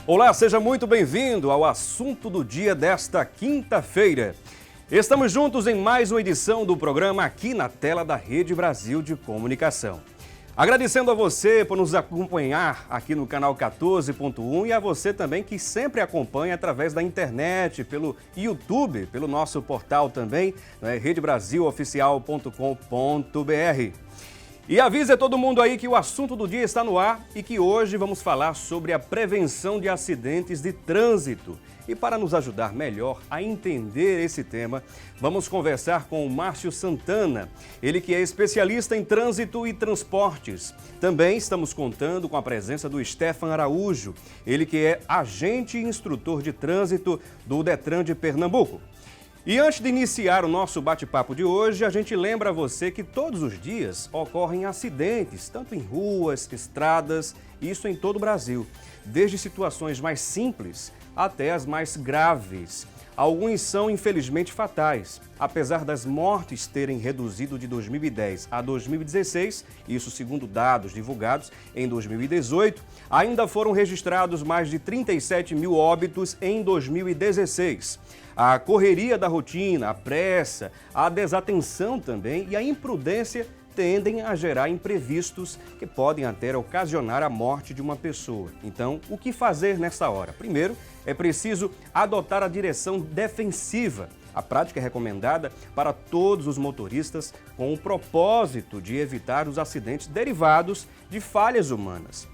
Olá, seja muito bem-vindo ao assunto do dia desta quinta-feira. Estamos juntos em mais uma edição do programa aqui na tela da Rede Brasil de Comunicação. Agradecendo a você por nos acompanhar aqui no canal 14.1 e a você também que sempre acompanha através da internet, pelo YouTube, pelo nosso portal também, redebrasiloficial.com.br. E avise a todo mundo aí que o assunto do dia está no ar e que hoje vamos falar sobre a prevenção de acidentes de trânsito. E para nos ajudar melhor a entender esse tema, vamos conversar com o Márcio Santana, ele que é especialista em trânsito e transportes. Também estamos contando com a presença do Stefan Araújo, ele que é agente e instrutor de trânsito do Detran de Pernambuco. E antes de iniciar o nosso bate-papo de hoje, a gente lembra a você que todos os dias ocorrem acidentes, tanto em ruas, estradas, isso em todo o Brasil, desde situações mais simples até as mais graves. Alguns são, infelizmente, fatais. Apesar das mortes terem reduzido de 2010 a 2016, isso segundo dados divulgados em 2018, ainda foram registrados mais de 37 mil óbitos em 2016. A correria da rotina, a pressa, a desatenção também e a imprudência tendem a gerar imprevistos que podem até ocasionar a morte de uma pessoa. Então, o que fazer nessa hora? Primeiro, é preciso adotar a direção defensiva. A prática é recomendada para todos os motoristas com o propósito de evitar os acidentes derivados de falhas humanas.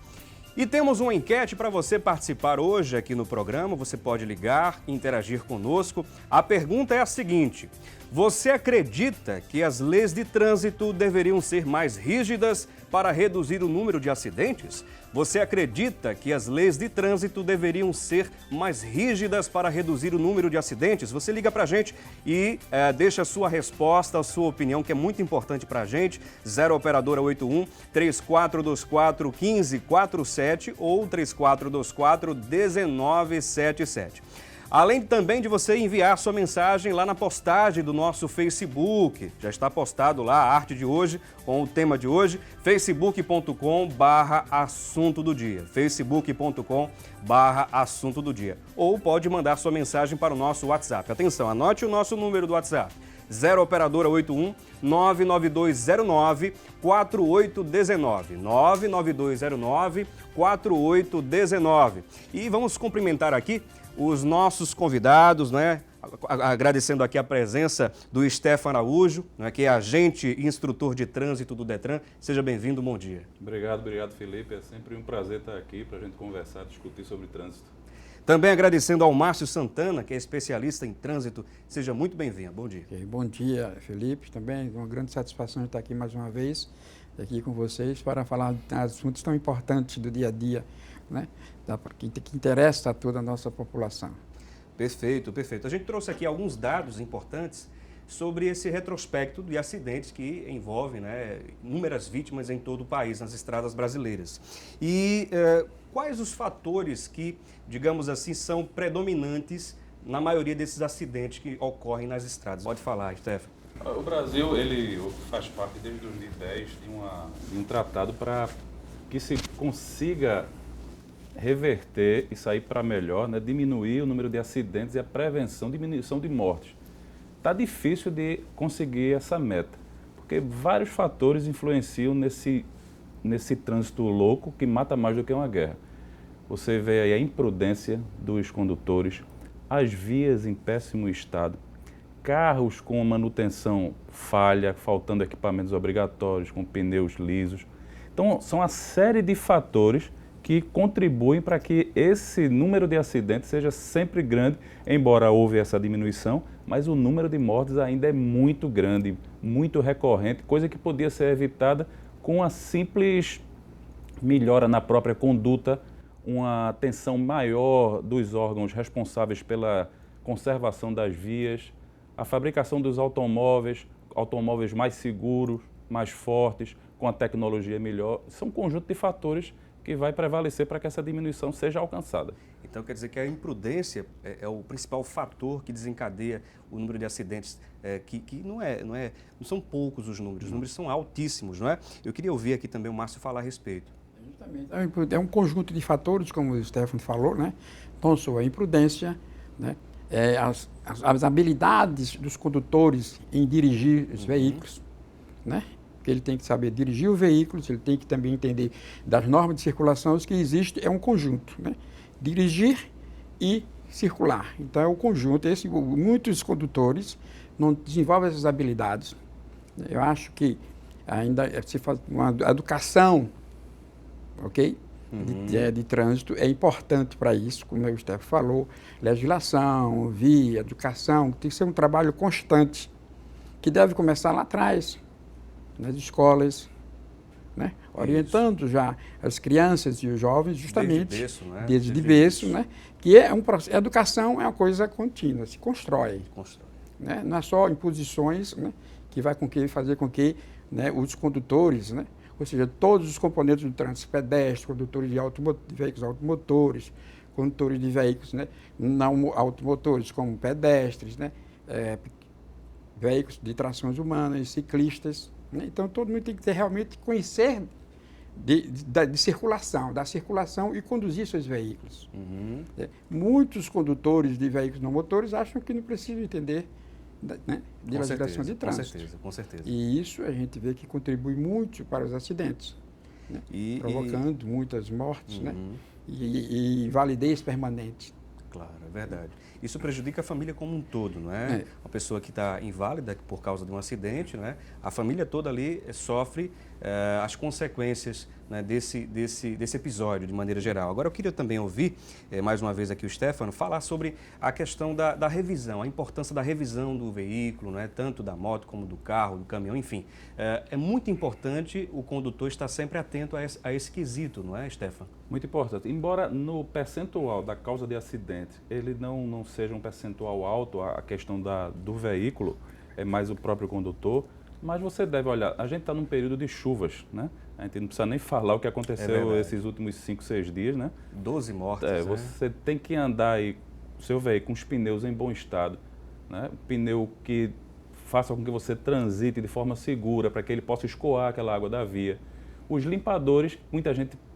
E temos uma enquete para você participar hoje aqui no programa. Você pode ligar e interagir conosco. A pergunta é a seguinte: você acredita que as leis de trânsito deveriam ser mais rígidas para reduzir o número de acidentes? Você acredita que as leis de trânsito deveriam ser mais rígidas para reduzir o número de acidentes? Você liga para a gente e deixa a sua resposta, a sua opinião, que é muito importante para a gente. 0 Operadora 81 3424 1547 ou 3424 1977. Além também de você enviar sua mensagem lá na postagem do nosso Facebook. Já está postado lá a arte de hoje com o tema de hoje, facebook.com/assunto do dia. facebook.com/assunto do dia. Ou pode mandar sua mensagem para o nosso WhatsApp. Atenção, anote o nosso número do WhatsApp. 0 Operadora 81 99209 4819. 99209 4819. E vamos cumprimentar aqui os nossos convidados, né? Agradecendo aqui a presença do Stefan Araújo, né? Que é agente e instrutor de trânsito do Detran. Seja bem-vindo, bom dia. Obrigado, Felipe. É sempre um prazer estar aqui para a gente conversar, discutir sobre trânsito. Também agradecendo ao Márcio Santana, que é especialista em trânsito. Seja muito bem-vindo, bom dia. Bom dia, Felipe. Também uma grande satisfação de estar aqui mais uma vez, aqui com vocês, para falar de assuntos tão importantes do dia a dia, né? Que interessa a toda a nossa população. Perfeito, perfeito. A gente trouxe aqui alguns dados importantes sobre esse retrospecto de acidentes que envolvem, né, inúmeras vítimas em todo o país, nas estradas brasileiras. E quais os fatores que, digamos assim, são predominantes na maioria desses acidentes que ocorrem nas estradas? Pode falar, Stefan. O Brasil, ele faz parte desde 2010 de um tratado para que se consiga reverter e sair para melhor, né, diminuir o número de acidentes e a prevenção, diminuição de mortes. Está difícil de conseguir essa meta, porque vários fatores influenciam nesse trânsito louco que mata mais do que uma guerra. Você vê aí a imprudência dos condutores, as vias em péssimo estado, carros com manutenção falha, faltando equipamentos obrigatórios, com pneus lisos. Então, são uma série de fatores que contribuem para que esse número de acidentes seja sempre grande, embora houve essa diminuição, mas o número de mortes ainda é muito grande, muito recorrente, coisa que podia ser evitada com a simples melhora na própria conduta, uma atenção maior dos órgãos responsáveis pela conservação das vias, a fabricação dos automóveis mais seguros, mais fortes, com a tecnologia melhor. São um conjunto de fatores que vai prevalecer para que essa diminuição seja alcançada. Então quer dizer que a imprudência é o principal fator que desencadeia o número de acidentes, que não são poucos os números são altíssimos, não é? Eu queria ouvir aqui também o Márcio falar a respeito. Justamente. É um conjunto de fatores, como o Stefano falou, né? Então, a imprudência, né? As habilidades dos condutores em dirigir os veículos, né? Porque ele tem que saber dirigir o veículo, ele tem que também entender das normas de circulação, que existe é um conjunto, né? Dirigir e circular. Então, é um conjunto. Muitos condutores não desenvolvem essas habilidades. Eu acho que ainda se faz uma educação, ok? De trânsito é importante para isso, como o Stefano falou, legislação, via, educação, tem que ser um trabalho constante, que deve começar lá atrás, nas escolas, né? Orientando já as crianças e os jovens justamente desde berço, né? Que é um processo. A educação é uma coisa contínua, se constrói. Né? Não é só imposições, né? Que vai fazer com que, né, os condutores, né? Ou seja, todos os componentes do trânsito, pedestres, condutores de veículos automotores, condutores de veículos, né, não automotores, como pedestres, né, veículos de trações humanas, ciclistas. Né? Então, todo mundo tem que realmente conhecer da circulação e conduzir seus veículos. Muitos condutores de veículos não motores acham que não precisam entender, né, de legislação de trânsito. Com certeza. E isso a gente vê que contribui muito para os acidentes, né? Provocando muitas mortes, né? E invalidez permanente. Claro, é verdade. Isso prejudica a família como um todo, não é? Uma pessoa que está inválida por causa de um acidente, não é? A família toda ali sofre as consequências, né, desse episódio, de maneira geral. Agora, eu queria também ouvir, mais uma vez aqui o Stefano, falar sobre a questão da revisão, a importância da revisão do veículo, não é? Tanto da moto como do carro, do caminhão, enfim. É muito importante o condutor estar sempre atento a esse quesito, não é, Stefano? Muito importante. Embora no percentual da causa de acidente ele não seja um percentual alto, a questão do veículo, é mais o próprio condutor, mas você deve olhar, a gente está num período de chuvas, né? A gente não precisa nem falar o que aconteceu esses últimos 5, 6 dias, né? 12 mortes, Você tem que andar aí, seu veículo, com os pneus em bom estado, né? Pneu que faça com que você transite de forma segura, para que ele possa escoar aquela água da via. Os limpadores,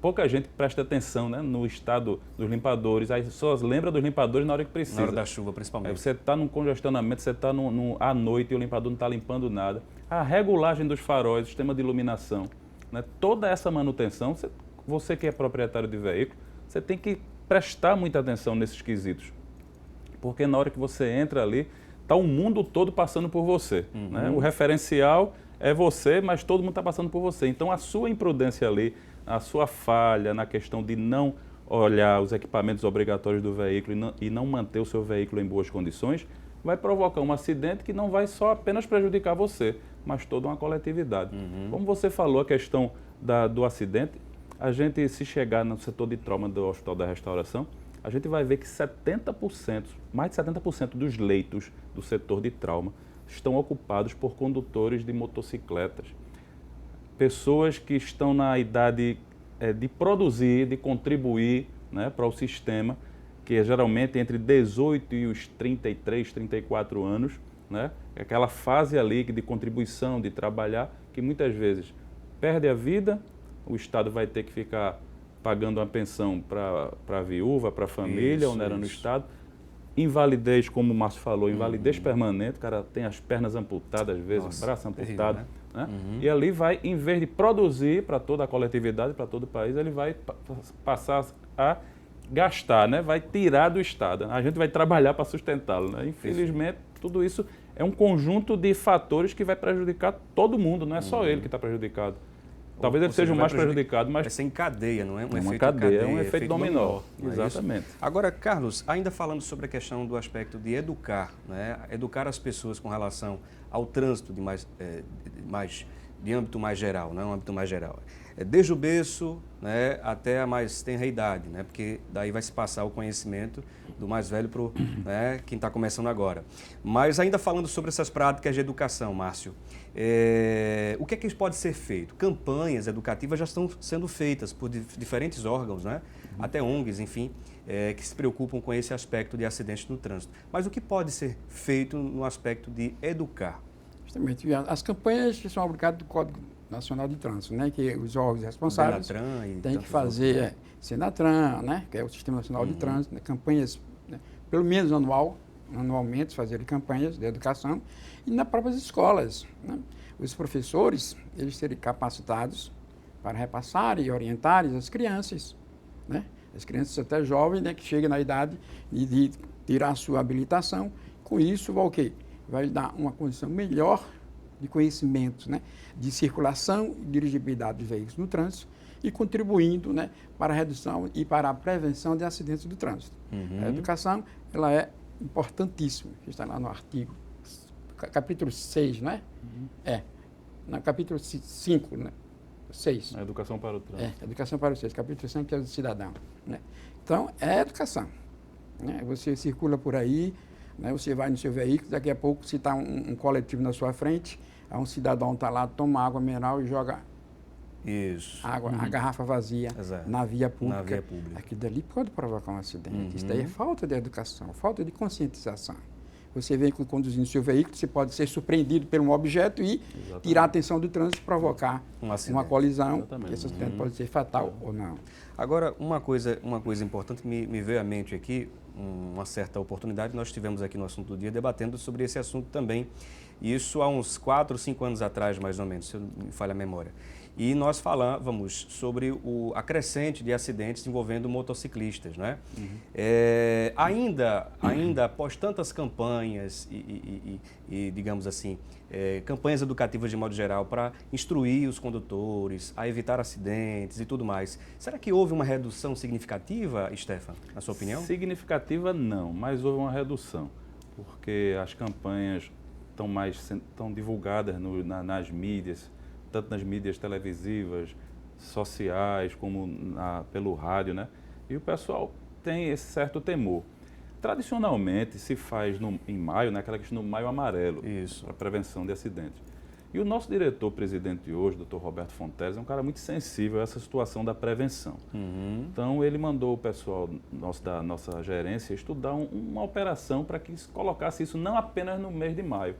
pouca gente presta atenção, né, no estado dos limpadores, aí só lembra dos limpadores na hora que precisa. Na hora da chuva, principalmente. Você está num congestionamento, você está à noite e o limpador não está limpando nada. A regulagem dos faróis, o sistema de iluminação, né, toda essa manutenção, você que é proprietário de veículo, você tem que prestar muita atenção nesses quesitos. Porque na hora que você entra ali, está o mundo todo passando por você. Né? O referencial é você, mas todo mundo está passando por você. Então, a sua imprudência ali, a sua falha na questão de não olhar os equipamentos obrigatórios do veículo e não manter o seu veículo em boas condições, vai provocar um acidente que não vai só apenas prejudicar você, mas toda uma coletividade. Como você falou, a questão do acidente, a gente, se chegar no setor de trauma do Hospital da Restauração, a gente vai ver que 70%, mais de 70% dos leitos do setor de trauma estão ocupados por condutores de motocicletas. Pessoas que estão na idade de produzir, de contribuir, né, para o sistema, que é geralmente entre 18 e os 33, 34 anos, né, aquela fase ali de contribuição, de trabalhar, que muitas vezes perde a vida, o Estado vai ter que ficar pagando uma pensão para a viúva, para a família, onde era no Estado. Invalidez, como o Márcio falou, invalidez permanente, o cara tem as pernas amputadas, às vezes, o braço amputado. Né? E ali vai, em vez de produzir para toda a coletividade, para todo o país, ele vai passar a gastar, né? Vai tirar do Estado. A gente vai trabalhar para sustentá-lo. Né? Infelizmente, tudo isso é um conjunto de fatores que vai prejudicar todo mundo, não é só ele que está prejudicado. Talvez ele seja o mais prejudicado, mas... É sem cadeia, não é? Um efeito cadeia, é um efeito dominó. Exatamente. Agora, Carlos, ainda falando sobre a questão do aspecto de educar, né? Educar as pessoas com relação ao trânsito de âmbito mais geral, né? Um âmbito mais geral. Desde o berço, né, até a mais tenra idade, né? Porque daí vai se passar o conhecimento do mais velho para quem está começando agora. Mas ainda falando sobre essas práticas de educação, Márcio, o que é que pode ser feito? Campanhas educativas já estão sendo feitas por diferentes órgãos, né? Até ONGs, enfim, que se preocupam com esse aspecto de acidentes no trânsito. Mas o que pode ser feito no aspecto de educar? Justamente. As campanhas que são obrigadas do Código Nacional de Trânsito, né? Que os órgãos responsáveis Denatran e têm que tantos fazer outros. Senatran, né? Que é o Sistema Nacional de Trânsito, né? Campanhas, né? Pelo menos anualmente, fazerem campanhas de educação e nas próprias escolas, né? Os professores, eles serem capacitados para repassarem e orientarem as crianças, né? As crianças até jovens, né? Que chegam na idade de tirar a sua habilitação. Com isso, vai o quê? Vai dar uma condição melhor de conhecimento, né, de circulação e dirigibilidade de veículos no trânsito e contribuindo, né, para a redução e para a prevenção de acidentes do trânsito. A educação, ela é importantíssima, que está lá no artigo, capítulo 6, não é? No capítulo 5, né? 6. A educação para o trânsito. Educação para o 6, capítulo 5, que é do cidadão, né? Então, é educação, né? Você circula por aí, né? Você vai no seu veículo, daqui a pouco, se está um coletivo na sua frente, um cidadão está lá, toma água mineral e joga água, a garrafa vazia na via pública. Na via pública. Aquilo dali pode provocar um acidente. Isso daí é falta de educação, falta de conscientização. Você vem conduzindo seu veículo, você pode ser surpreendido por um objeto e tirar a atenção do trânsito e provocar uma colisão. Esse acidente pode ser fatal ou não. Agora, uma coisa importante que me veio à mente aqui, uma certa oportunidade, nós tivemos aqui no Assunto do Dia debatendo sobre esse assunto também, isso há uns 4 ou 5 anos atrás, mais ou menos, se eu não me falha a memória. E nós falávamos sobre a crescente de acidentes envolvendo motociclistas, né? Ainda após tantas campanhas e digamos assim, campanhas educativas de modo geral para instruir os condutores a evitar acidentes e tudo mais, será que houve uma redução significativa, Stefan, na sua opinião? Significativa não, mas houve uma redução, porque as campanhas estão divulgadas nas mídias, tanto nas mídias televisivas, sociais, como pelo rádio, né? E o pessoal tem esse certo temor. Tradicionalmente se faz em maio, né, aquela questão do maio amarelo, para prevenção de acidentes. E o nosso diretor-presidente hoje, Dr. Roberto Fonteles, é um cara muito sensível a essa situação da prevenção. Então ele mandou o pessoal da nossa gerência estudar uma operação para que colocasse isso não apenas no mês de maio,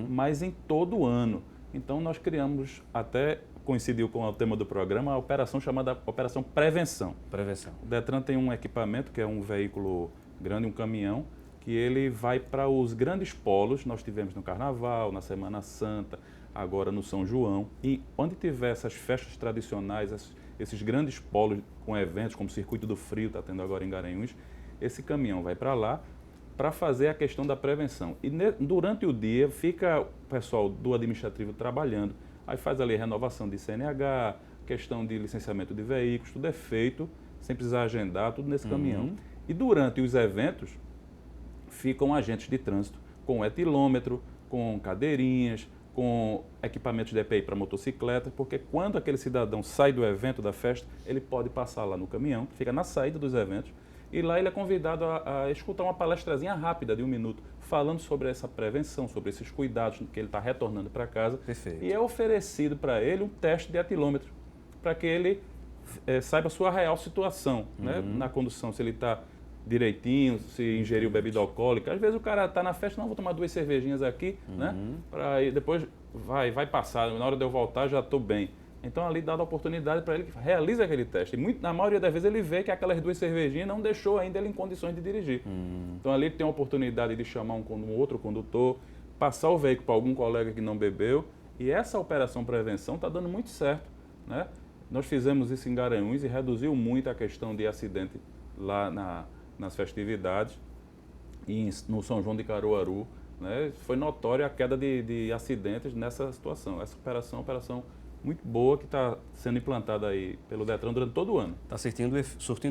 mas em todo o ano. Então nós criamos, até coincidiu com o tema do programa, a operação chamada Operação Prevenção. O Detran tem um equipamento que é um veículo grande, um caminhão, que ele vai para os grandes polos. Nós tivemos no Carnaval, na Semana Santa, agora no São João. E onde tiver essas festas tradicionais, esses grandes polos com eventos, como o Circuito do Frio, está tendo agora em Garanhuns, esse caminhão vai para lá para fazer a questão da prevenção. E durante o dia fica o pessoal do administrativo trabalhando, aí faz ali renovação de CNH, questão de licenciamento de veículos, tudo é feito, sem precisar agendar, tudo nesse caminhão. E durante os eventos, ficam agentes de trânsito com etilômetro, com cadeirinhas, com equipamentos de EPI para motocicleta, porque quando aquele cidadão sai do evento, da festa, ele pode passar lá no caminhão, fica na saída dos eventos, e lá ele é convidado a escutar uma palestrazinha rápida de 1 minuto, falando sobre essa prevenção, sobre esses cuidados que ele está retornando para casa. Perfeito. E é oferecido para ele um teste de etilômetro, para que ele saiba a sua real situação, né? Na condução, se ele está direitinho, se ingeriu bebida alcoólica. Às vezes o cara está na festa, não, vou tomar 2 cervejinhas aqui, né? Para depois vai passar, na hora de eu voltar já estou bem. Então ali dá a oportunidade para ele que realize aquele teste. E na maioria das vezes ele vê que aquelas 2 cervejinhas não deixou ainda ele em condições de dirigir. Então ali ele tem a oportunidade de chamar um outro condutor, passar o veículo para algum colega que não bebeu. E essa operação prevenção está dando muito certo, né? Nós fizemos isso em Garanhuns e reduziu muito a questão de acidente lá nas festividades. E no São João de Caruaru, né? Foi notória a queda de acidentes nessa situação. Essa operação é uma operação muito boa que está sendo implantada aí pelo Detran durante todo o ano. Está surtindo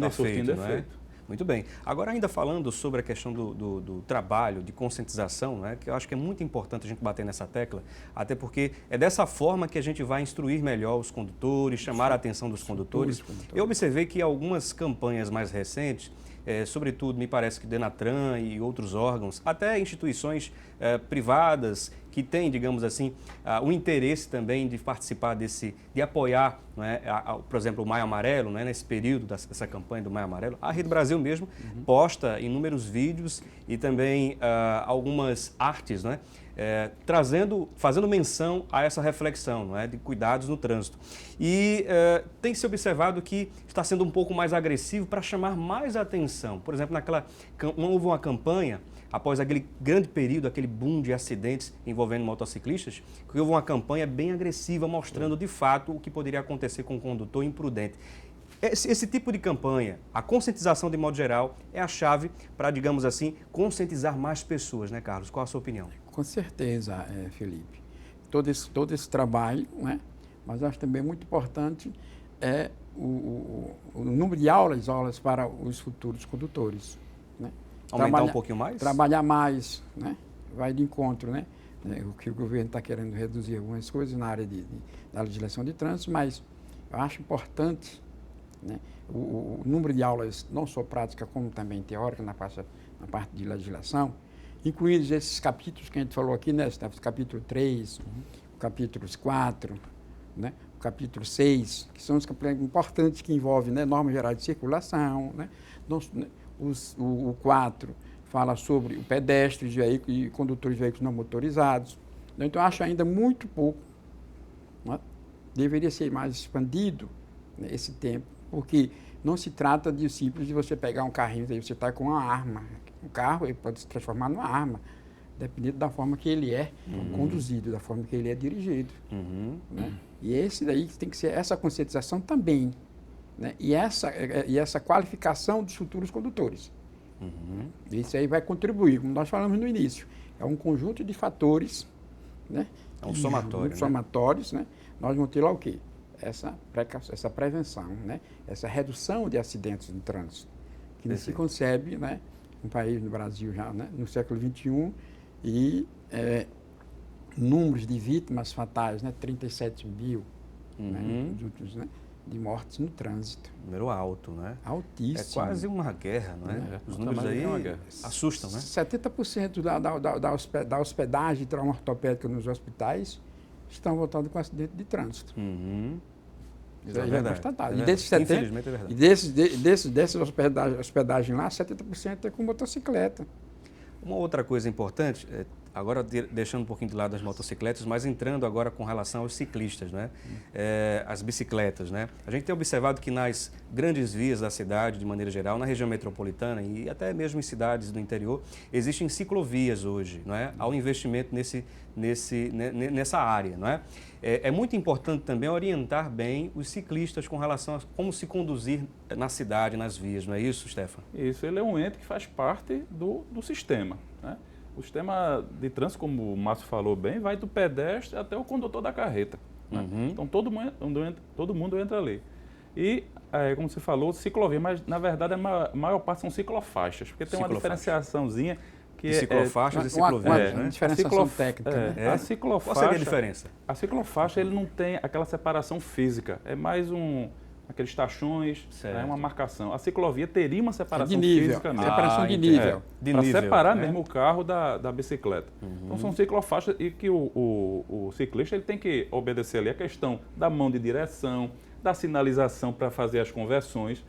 efeito, não é? Muito bem. Agora, ainda falando sobre a questão do trabalho, de conscientização, né, que eu acho que é muito importante a gente bater nessa tecla, até porque é dessa forma que a gente vai instruir melhor os condutores, chamar a atenção dos condutores. Eu observei que algumas campanhas mais recentes, sobretudo, me parece que Denatran e outros órgãos, até instituições privadas que têm, digamos assim, o interesse também de participar de apoiar, não é, por exemplo, o Maio Amarelo, né, nesse período dessa campanha do Maio Amarelo. A Rede Brasil mesmo posta inúmeros vídeos e também algumas artes, né, fazendo menção a essa reflexão, não é, de cuidados no trânsito. E tem se observado que está sendo um pouco mais agressivo para chamar mais atenção. Por exemplo, houve uma campanha, após aquele grande período, aquele boom de acidentes envolvendo motociclistas, que houve uma campanha bem agressiva mostrando de fato o que poderia acontecer com o condutor imprudente. Esse tipo de campanha, a conscientização de modo geral, é a chave para, digamos assim, conscientizar mais pessoas, né, Carlos? Qual a sua opinião? Com certeza, Felipe. Todo esse trabalho, né? Mas acho também muito importante o número de aulas para os futuros condutores. Né? Aumentar um pouquinho mais? Trabalhar mais, né? Vai de encontro, né? O que o governo está querendo reduzir algumas coisas na área da legislação de trânsito, mas eu acho importante, né, o número de aulas, não só prática, como também teórica, na parte de legislação, incluindo esses capítulos que a gente falou aqui, né, o capítulo 3, o capítulo 4, né, o capítulo 6, que são os capítulos importantes que envolvem, né, normas gerais de circulação, né, o 4 fala sobre o pedestre e condutores de veículos não motorizados. Então, eu acho ainda muito pouco, né, deveria ser mais expandido, né, esse tempo, porque não se trata de simples de você pegar um carrinho e você está com uma arma. O carro ele pode se transformar numa arma, dependendo da forma que ele é conduzido, da forma que ele é dirigido. Né? E esse daí tem que ser essa conscientização também, né? E essa qualificação dos futuros condutores. Isso aí vai contribuir, como nós falamos no início. É um conjunto de fatores, né? É um somatório. Somatórios, né? Nós vamos ter lá o quê? Essa prevenção, né? Essa redução de acidentes no trânsito, que não se concebe, né? Um país, no Brasil já, né? No século XXI, e números de vítimas fatais, né? 37 mil, né? De mortes no trânsito. Número alto, né? Altíssimo. É quase uma guerra, não é? Os números aí assustam, né? 70% da hospedagem de trauma ortopédica nos hosptais estão voltados com acidente de trânsito. Isso aí é constatado. E desses 70%, infelizmente é verdade. E dessas hospedagem lá, 70% é com motocicleta. Uma outra coisa importante, agora deixando um pouquinho de lado as motocicletas, mas entrando agora com relação aos ciclistas, né? As bicicletas, né? A gente tem observado que nas grandes vias da cidade, de maneira geral, na região metropolitana e até mesmo em cidades do interior, existem ciclovias hoje, não é? Há um investimento nessa área, não é? É muito importante também orientar bem os ciclistas com relação a como se conduzir na cidade, nas vias, não é isso, Stefan? Isso, ele é um ente que faz parte do sistema, né? O sistema de trânsito, como o Márcio falou bem, vai do pedestre até o condutor da carreta. Né? Então, todo mundo entra ali. E, como você falou, ciclovia, mas na verdade a maior parte são ciclofaixas, porque tem uma diferenciaçãozinha que ciclofaixas e ciclovias, né? Diferenciação técnica. A ciclofaixa, qual seria a diferença? A ciclofaixa ele não tem aquela separação física, é mais aqueles tachões, é uma marcação. A ciclovia teria uma separação física mesmo. Separação de nível. Para separar mesmo o carro da bicicleta. Então são ciclofaixas e que o ciclista ele tem que obedecer ali a questão da mão de direção, da sinalização para fazer as conversões.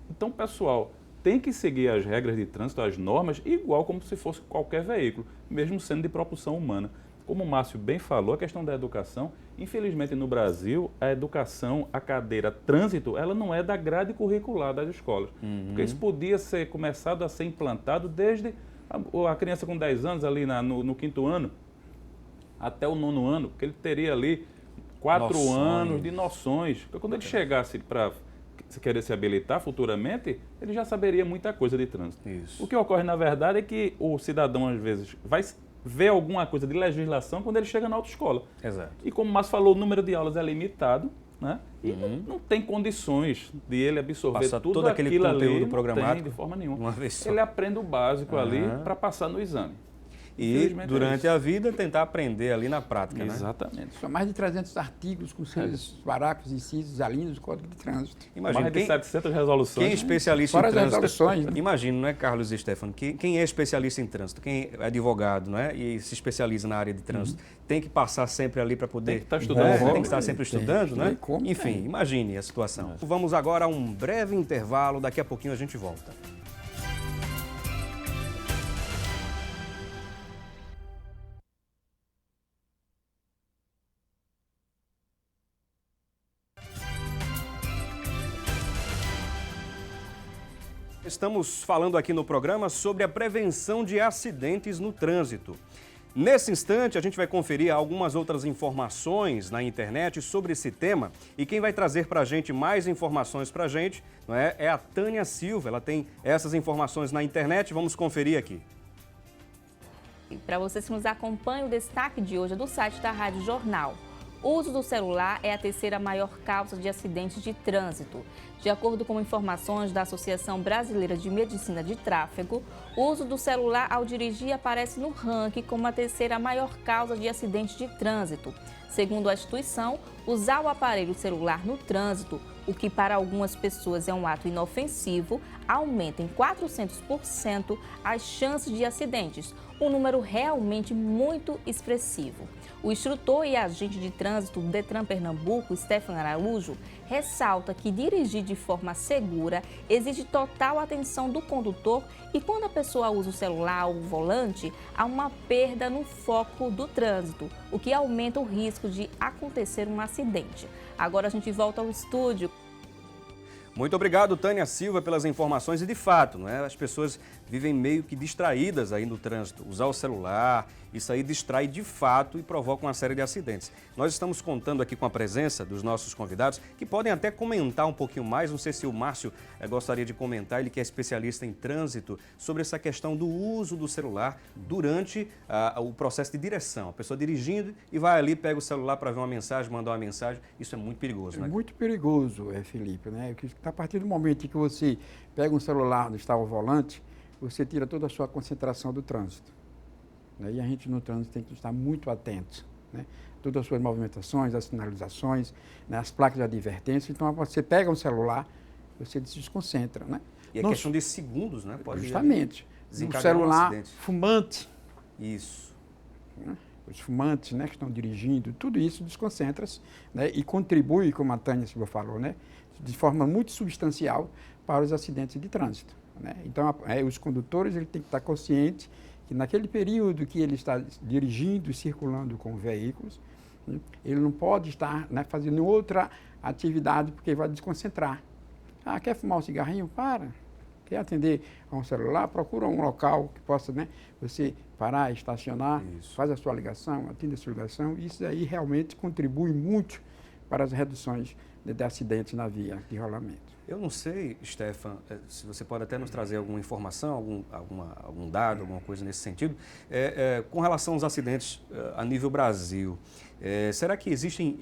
Então, pessoal, tem que seguir as regras de trânsito, as normas, igual como se fosse qualquer veículo, mesmo sendo de propulsão humana. Como o Márcio bem falou, a questão da educação, infelizmente no Brasil, a educação, a cadeira trânsito, ela não é da grade curricular das escolas. Porque isso podia ser começado a ser implantado desde a criança com 10 anos, ali no 5º ano, até o 9º ano, porque ele teria ali 4 anos de noções. Porque quando ele chegasse para querer se habilitar futuramente, ele já saberia muita coisa de trânsito. Isso. O que ocorre, na verdade, é que o cidadão, às vezes, vai ver alguma coisa de legislação quando ele chega na autoescola. Exato. E como o Márcio falou, o número de aulas é limitado, né? E não tem condições de ele absorver todo aquele conteúdo programático de forma nenhuma. Uma vez só. Ele aprende o básico ali para passar no exame. E durante a vida tentar aprender ali na prática, né? Exatamente. São mais de 300 artigos com seus parágrafos, incisos, alíneos do Código de Trânsito. Imagina, mais de 700 resoluções. Quem é especialista em trânsito... resoluções, né? Imagino, não é, Carlos e Stefano, quem é especialista em trânsito, quem é advogado, não é? E se especializa na área de trânsito, tem que passar sempre ali para poder... Tem que estar estudando. Tem que estar sempre estudando, né? Como enfim, imagine a situação. Vamos agora a um breve intervalo, daqui a pouquinho a gente volta. Estamos falando aqui no programa sobre a prevenção de acidentes no trânsito. Nesse instante, a gente vai conferir algumas outras informações na internet sobre esse tema e quem vai trazer para a gente mais informações para a gente é a Tânia Silva. Ela tem essas informações na internet, vamos conferir aqui. Para vocês que nos acompanham, o destaque de hoje é do site da Rádio Jornal. O uso do celular é a terceira maior causa de acidentes de trânsito. De acordo com informações da Associação Brasileira de Medicina de Tráfego, o uso do celular ao dirigir aparece no ranking como a terceira maior causa de acidentes de trânsito. Segundo a instituição, usar o aparelho celular no trânsito, o que para algumas pessoas é um ato inofensivo, aumenta em 400% as chances de acidentes, um número realmente muito expressivo. O instrutor e agente de trânsito do Detran Pernambuco, Stefan Araújo, ressalta que dirigir de forma segura exige total atenção do condutor e quando a pessoa usa o celular ou o volante, há uma perda no foco do trânsito, o que aumenta o risco de acontecer um acidente. Agora a gente volta ao estúdio. Muito obrigado, Tânia Silva, pelas informações. E de fato, as pessoas vivem meio que distraídas aí no trânsito. Usar o celular, isso aí distrai de fato e provoca uma série de acidentes. Nós estamos contando aqui com a presença dos nossos convidados, que podem até comentar um pouquinho mais. Não sei se o Márcio gostaria de comentar, ele que é especialista em trânsito, sobre essa questão do uso do celular durante o processo de direção. A pessoa dirigindo e vai ali, pega o celular para ver uma mensagem, mandar uma mensagem. Isso é muito perigoso, né? É muito perigoso, Felipe, né? A partir do momento em que você pega um celular, está ao volante, você tira toda a sua concentração do trânsito. Né? E a gente no trânsito tem que estar muito atento, né? Todas as suas movimentações, as sinalizações, né? As placas de advertência. Então, você pega um celular, você se desconcentra, né? E é questão de segundos, né? Pode justamente. Um celular fumante. Isso. Né? Os fumantes, né, que estão dirigindo, tudo isso desconcentra-se, né, e contribui, como a Tânia Silva falou, né, de forma muito substancial para os acidentes de trânsito. Né? Então, os condutores ele tem que estar consciente que naquele período que ele está dirigindo e circulando com veículos, né, ele não pode estar, né, fazendo outra atividade porque vai desconcentrar. Ah, quer fumar um cigarrinho? Para. Quer atender a um celular? Procura um local que possa, né, você parar, estacionar, faz a sua ligação, atende a sua ligação. Isso aí realmente contribui muito para as reduções de acidentes na via de rolamento. Eu não sei, Stefan, se você pode até nos trazer alguma informação, algum dado, alguma coisa nesse sentido, com relação aos acidentes a nível Brasil. Será que existem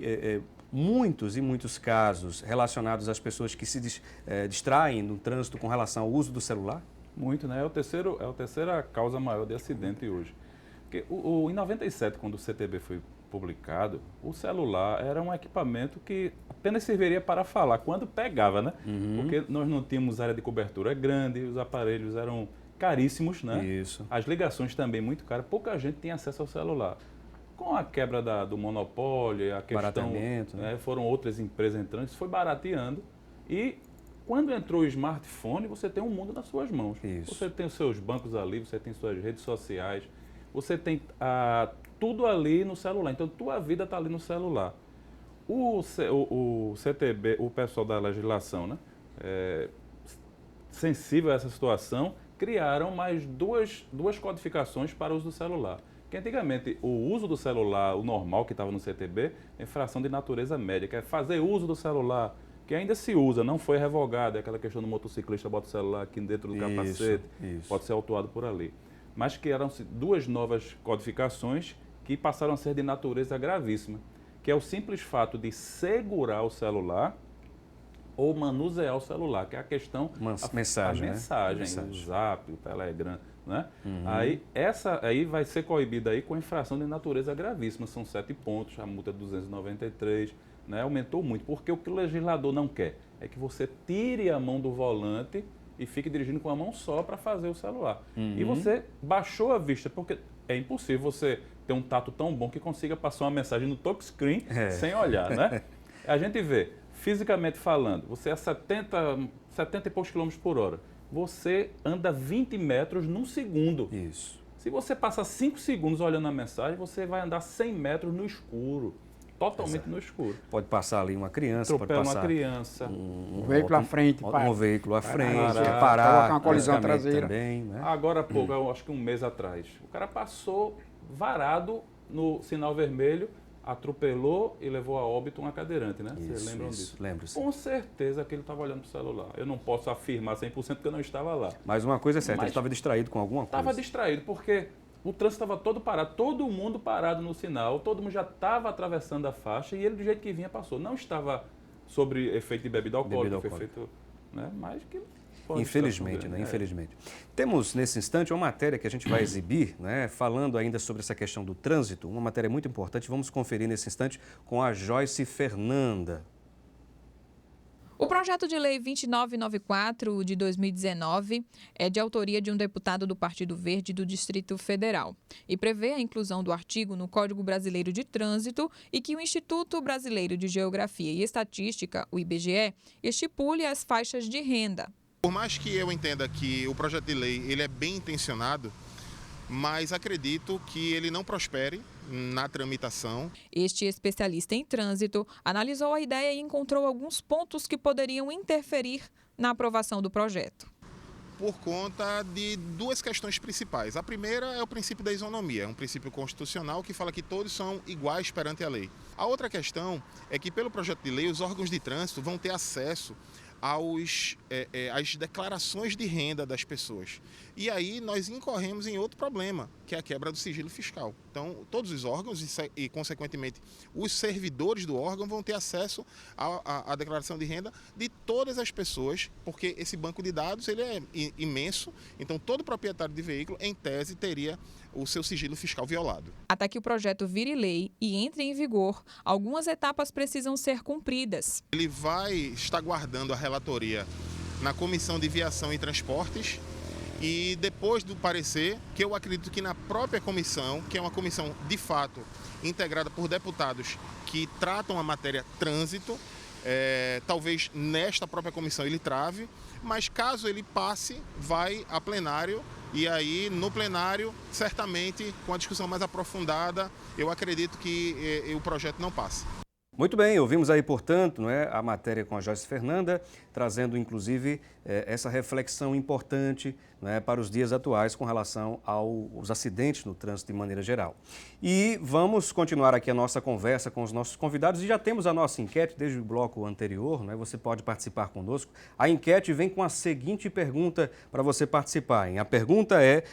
muitos casos relacionados às pessoas que se distraem no trânsito com relação ao uso do celular? Muito, né? É a terceira causa maior de acidente hoje. Porque em 97, quando o CTB foi publicado, o celular era um equipamento que apenas serviria para falar, quando pegava, né? Porque nós não tínhamos área de cobertura grande, os aparelhos eram caríssimos, né? Isso. As ligações também muito caras, pouca gente tinha acesso ao celular. Com a quebra do monopólio, a questão, né? Foram outras empresas entrando, isso foi barateando e quando entrou o smartphone, você tem um mundo nas suas mãos. Isso. Você tem os seus bancos ali, você tem suas redes sociais, você tem tudo ali no celular. Então, tua vida está ali no celular. O CTB, o pessoal da legislação, né, sensível a essa situação, criaram mais duas codificações para o uso do celular. Que antigamente o uso do celular, o normal que estava no CTB, é infração de natureza média, que é fazer uso do celular, que ainda se usa, não foi revogado, é aquela questão do motociclista bota o celular aqui dentro do capacete, pode ser autuado por ali. Mas criaram-se duas novas codificações que passaram a ser de natureza gravíssima, que é o simples fato de segurar o celular ou manusear o celular, que é a questão... Mensagem, o Zap, o Telegram, né? Aí vai ser coibida aí com infração de natureza gravíssima, são 7 pontos, a multa é 293, né? Aumentou muito, porque o que o legislador não quer é que você tire a mão do volante e fique dirigindo com a mão só para fazer o celular. E você baixou a vista, porque é impossível você ter um tato tão bom que consiga passar uma mensagem no touchscreen sem olhar, né? A gente vê, fisicamente falando, você é 70 e poucos quilômetros por hora. Você anda 20 metros num segundo. Isso. Se você passa 5 segundos olhando a mensagem, você vai andar 100 metros no escuro. totalmente no escuro. Pode passar ali uma criança, Atropela pode passar uma criança. Um veículo à frente, um veículo à frente, parar, colocar uma colisão praticamente traseira. também, né? Agora há pouco, eu acho que um mês atrás, o cara passou varado no sinal vermelho, atropelou e levou a óbito uma cadeirante, né? Vocês lembram disso? Lembro-se. Com certeza que ele estava olhando para o celular. Eu não posso afirmar 100% porque eu não estava lá. Mas uma coisa é certa, Mas ele estava distraído com alguma coisa. Estava distraído porque o trânsito estava todo parado, todo mundo parado no sinal, todo mundo já estava atravessando a faixa e ele do jeito que vinha passou. Não estava sobre efeito de bebida alcoólica, efeito, né? Mas que infelizmente, né? Infelizmente. Temos nesse instante uma matéria que a gente vai exibir, né? Falando ainda sobre essa questão do trânsito, uma matéria muito importante. Vamos conferir nesse instante com a Joyce Fernanda. O projeto de lei 2994 de 2019 é de autoria de um deputado do Partido Verde do Distrito Federal e prevê a inclusão do artigo no Código Brasileiro de Trânsito e que o Instituto Brasileiro de Geografia e Estatística, o IBGE, estipule as faixas de renda. Por mais que eu entenda que o projeto de lei ele é bem intencionado, mas acredito que ele não prospere na tramitação. Este especialista em trânsito analisou a ideia e encontrou alguns pontos que poderiam interferir na aprovação do projeto. Por conta de duas questões principais. A primeira é o princípio da isonomia, é um princípio constitucional que fala que todos são iguais perante a lei. A outra questão é que, pelo projeto de lei, os órgãos de trânsito vão ter acesso às declarações de renda das pessoas. E aí nós incorremos em outro problema, que é a quebra do sigilo fiscal. Então, todos os órgãos e consequentemente, os servidores do órgão vão ter acesso à declaração de renda de todas as pessoas, porque esse banco de dados ele é imenso, então todo proprietário de veículo, em tese, teria o seu sigilo fiscal violado. Até que o projeto vire lei e entre em vigor, algumas etapas precisam ser cumpridas. Ele vai estar guardando a relatoria na Comissão de Viação e Transportes e depois do parecer, que eu acredito que na própria comissão, que é uma comissão de fato integrada por deputados que tratam a matéria trânsito, talvez nesta própria comissão ele trave, mas caso ele passe, vai a plenário. E aí, no plenário, certamente, com a discussão mais aprofundada, eu acredito que o projeto não passe. Muito bem, ouvimos aí, portanto, a matéria com a Joyce Fernanda, trazendo, inclusive, essa reflexão importante para os dias atuais com relação aos acidentes no trânsito de maneira geral. E vamos continuar aqui a nossa conversa com os nossos convidados e já temos a nossa enquete desde o bloco anterior, você pode participar conosco. A enquete vem com a seguinte pergunta para você participar. A pergunta é,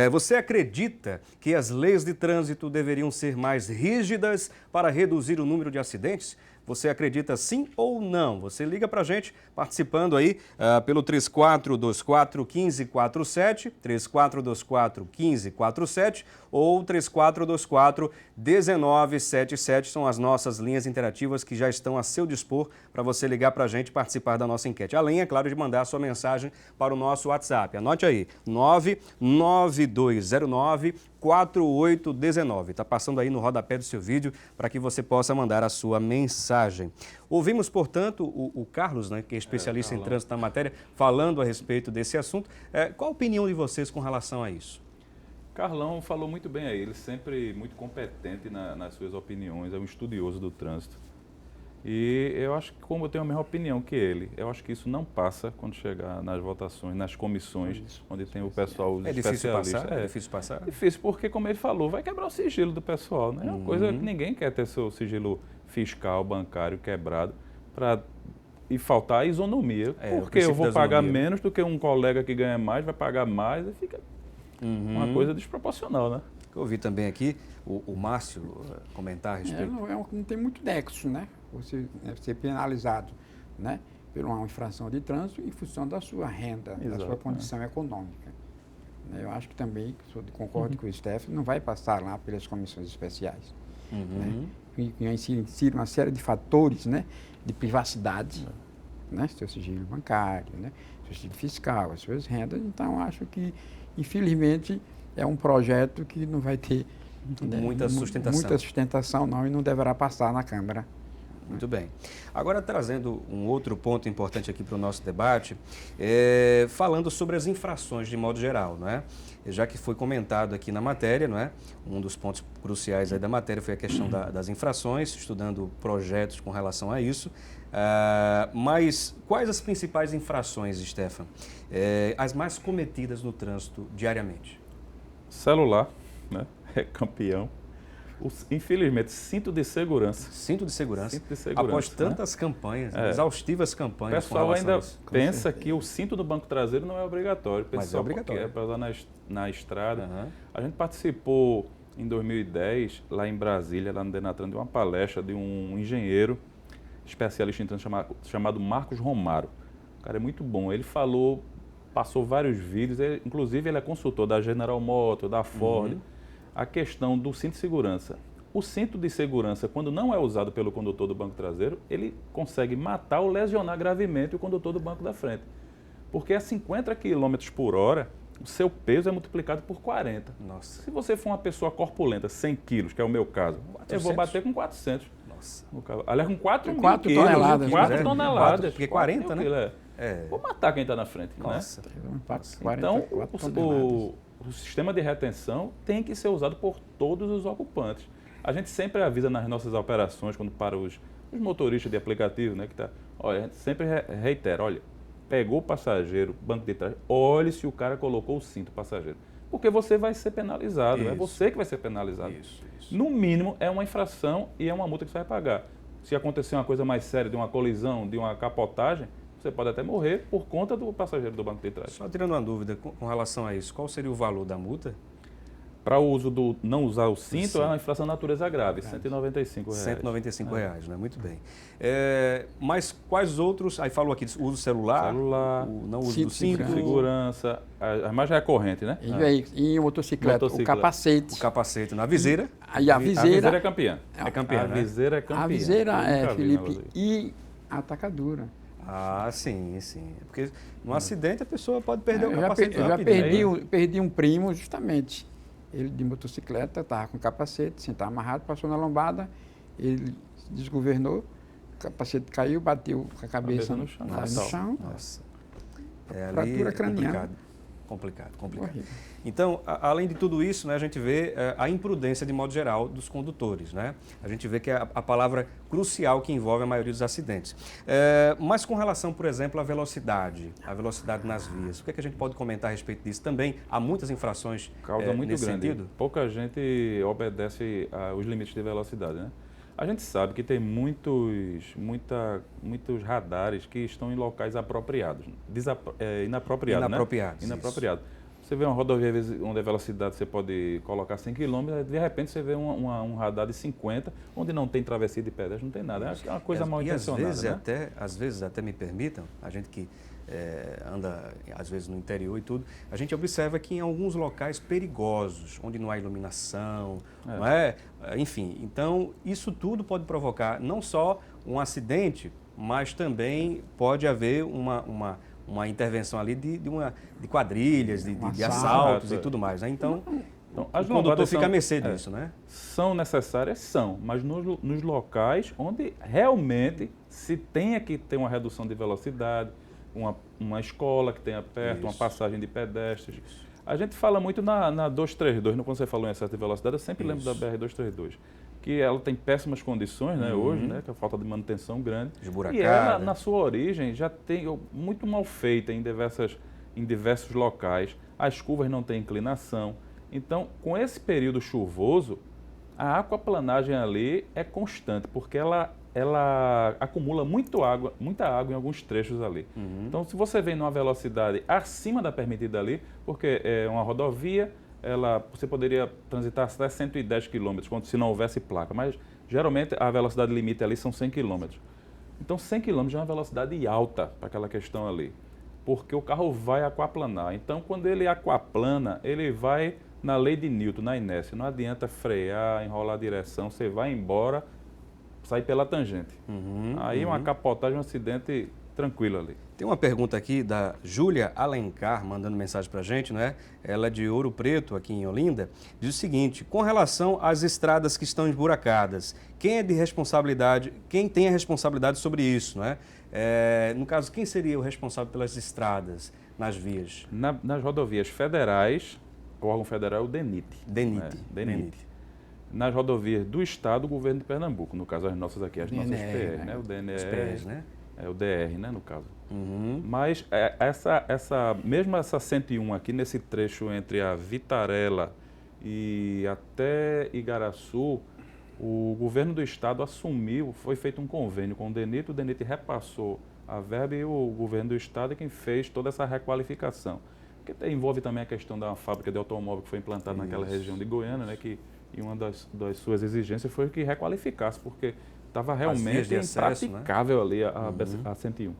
você acredita que as leis de trânsito deveriam ser mais rígidas para reduzir o número de acidentes? Você acredita sim ou não? Você liga para a gente participando aí pelo 3424-1547, 3424-1547 ou 3424-1977. São as nossas linhas interativas que já estão a seu dispor para você ligar para a gente e participar da nossa enquete. Além, é claro, de mandar a sua mensagem para o nosso WhatsApp. Anote aí, 99209-4819. Está passando aí no rodapé do seu vídeo para que você possa mandar a sua mensagem. Ouvimos, portanto, o Carlos, que é especialista em trânsito na matéria, falando a respeito desse assunto. Qual a opinião de vocês com relação a isso? Carlão falou muito bem aí, ele sempre muito competente nas suas opiniões, é um estudioso do trânsito. E eu acho que, como eu tenho a mesma opinião que ele, eu acho que isso não passa quando chegar nas votações, nas comissões, onde tem o pessoal, os especialistas. É difícil passar? Difícil porque, como ele falou, vai quebrar o sigilo do pessoal, né? É uma coisa que ninguém quer ter seu sigilo fiscal, bancário quebrado e faltar a isonomia. Porque eu vou pagar menos do que um colega que ganha mais, vai pagar mais e fica uma coisa desproporcional, né? Eu ouvi também aqui o Márcio comentar a respeito. Não tem muito nexo, Você ser penalizado, por uma infração de trânsito em função da sua renda, da sua condição econômica. Eu acho que também, concordo com o Steph, não vai passar lá pelas comissões especiais. Que insere uma série de fatores, de privacidade, seu sigilo bancário, seu sigilo fiscal, as suas rendas. Então, acho que, infelizmente, é um projeto que não vai ter muita sustentação. Muita sustentação, não, e não deverá passar na Câmara. Muito bem. Agora, trazendo um outro ponto importante aqui para o nosso debate, falando sobre as infrações de modo geral, não é? Já que foi comentado aqui na matéria, não é? Um dos pontos cruciais aí da matéria foi a questão das infrações, estudando projetos com relação a isso. Mas quais as principais infrações, Stefan? As mais cometidas no trânsito diariamente? Celular, né? É campeão. Infelizmente, cinto de segurança. Cinto de segurança. Cinto de segurança, Após né? tantas campanhas, exaustivas O campanhas. pessoal ainda Com pensa certeza. que o cinto do banco traseiro não é obrigatório. Mas é obrigatório. É para usar na estrada. Aham. A gente participou em 2010, lá em Brasília, lá no Denatran, de uma palestra de um engenheiro especialista em trânsito chamado Marcos Romaro. O cara é muito bom. Ele passou vários vídeos, inclusive ele é consultor da General Motors, da Ford. A questão do cinto de segurança. O cinto de segurança, quando não é usado pelo condutor do banco traseiro, ele consegue matar ou lesionar gravemente o condutor do banco da frente. Porque a 50 km por hora, o seu peso é multiplicado por 40. Nossa. Se você for uma pessoa corpulenta, 100 quilos, que é o meu caso, 400? eu vou bater com 400. Nossa. Aliás, com 4 mil 4 quilos, toneladas, 4 né? toneladas. Porque 40, né? quilos, É. Vou matar quem está na frente, Nossa. Então, o sistema de retenção tem que ser usado por todos os ocupantes. A gente sempre avisa nas nossas operações, quando para os motoristas de aplicativo, né, que tá, olha, a gente sempre reitera, olha, pegou o passageiro, banco de trás, olhe se o cara colocou o cinto passageiro. Porque você vai ser penalizado, é Isso. você que vai ser penalizado. Isso. No mínimo, é uma infração e é uma multa que você vai pagar. Se acontecer uma coisa mais séria, de uma colisão, de uma capotagem, você pode até morrer por conta do passageiro do banco de trás. Só tirando uma dúvida com relação a isso, qual seria o valor da multa? Para o uso do não usar o cinto, Sim. é uma infração de natureza grave, R$ 195. R$ 195 reais, né? Muito bem. Mas quais outros? Aí falou aqui, uso celular, o não uso do cinto, Segurança, a mais recorrente, né? Em motocicleta, o capacete. o capacete na viseira. E a A viseira viseira, é campeã. É campeã, A né? viseira é campeã. a viseira Eu nunca vi um Felipe, negócio desse. e a atacadura. Ah, sim. Porque num acidente a pessoa pode perder o Eu capacete já rapidinho. perdi um primo justamente. Ele de motocicleta, estava com capacete, sem estar amarrado, passou na lombada, ele desgovernou, o capacete caiu, bateu com a cabeça no chão. Nossa. Fratura craniana. Complicado. Horrível. Então, além de tudo isso, né, a gente vê a imprudência de modo geral dos condutores, né? A gente vê que é a palavra crucial que envolve a maioria dos acidentes. Mas com relação, por exemplo, à velocidade nas vias, o que é que a gente pode comentar a respeito disso? Também há muitos infrações Causa muito nesse grande. sentido? Pouca gente obedece aos limites de velocidade, né? A gente sabe que tem muitos radares que estão em locais apropriados, inapropriados, Inapropriados, né? Inapropriado. Você vê uma rodovia às vezes, onde a velocidade você pode colocar 100 km, de repente você vê um radar de 50, onde não tem travessia de pedestre, não tem nada. Acho que é uma coisa mal intencionada. Às vezes até me permitam, a gente que anda às vezes no interior e tudo, a gente observa que em alguns locais perigosos, onde não há iluminação, não é? Enfim, então isso tudo pode provocar não só um acidente, mas também pode haver uma intervenção ali de quadrilhas, de assaltos e tudo mais, né? Então as o condutor lombadas fica são- à mercê disso, né? São necessárias? São, mas nos locais onde realmente se tenha que ter uma redução de velocidade, uma escola que tenha perto, uma passagem de pedestres. A gente fala muito na 232, quando você falou em excesso de velocidade, eu sempre lembro da BR-232, que ela tem péssimas condições, né, hoje, né, que é a falta de manutenção grande. Esburacada. E ela, na sua origem, já tem muito mal feita em diversos locais, as curvas não têm inclinação. Então, com esse período chuvoso, a aquaplanagem ali é constante, porque ela acumula muita água em alguns trechos ali. Então, se você vem numa velocidade acima da permitida ali, porque é uma rodovia, você poderia transitar até 110 km, se não houvesse placa, mas geralmente a velocidade limite ali são 100 km. Então, 100 km já é uma velocidade alta para aquela questão ali, porque o carro vai aquaplanar. Então, quando ele aquaplana, ele vai na lei de Newton, na inércia. Não adianta frear, enrolar a direção, você vai embora, sai pela tangente. Aí uma capotagem, um acidente tranquilo ali. Tem uma pergunta aqui da Júlia Alencar, mandando mensagem para a gente, né? Ela é de Ouro Preto, aqui em Olinda. Diz o seguinte: com relação às estradas que estão esburacadas, quem tem a responsabilidade sobre isso, né? No caso, quem seria o responsável pelas estradas nas vias? Nas rodovias federais, o órgão federal é o DENIT. DENIT. Nas rodovias do Estado, o governo de Pernambuco, no caso as nossas aqui, as nossas PR, né? O DNR, Os PRs, né? o DR, né, no caso. Uhum. Mas mesmo essa 101 aqui, nesse trecho entre a Vitarella e até Igaraçu, o governo do Estado assumiu, foi feito um convênio com o DENIT repassou a verba e o governo do Estado é quem fez toda essa requalificação. Porque envolve também a questão da fábrica de automóvel que foi implantada naquela região de Goiânia, né, e uma das suas exigências foi que requalificasse, porque estava realmente impraticável, né? Ali a 101.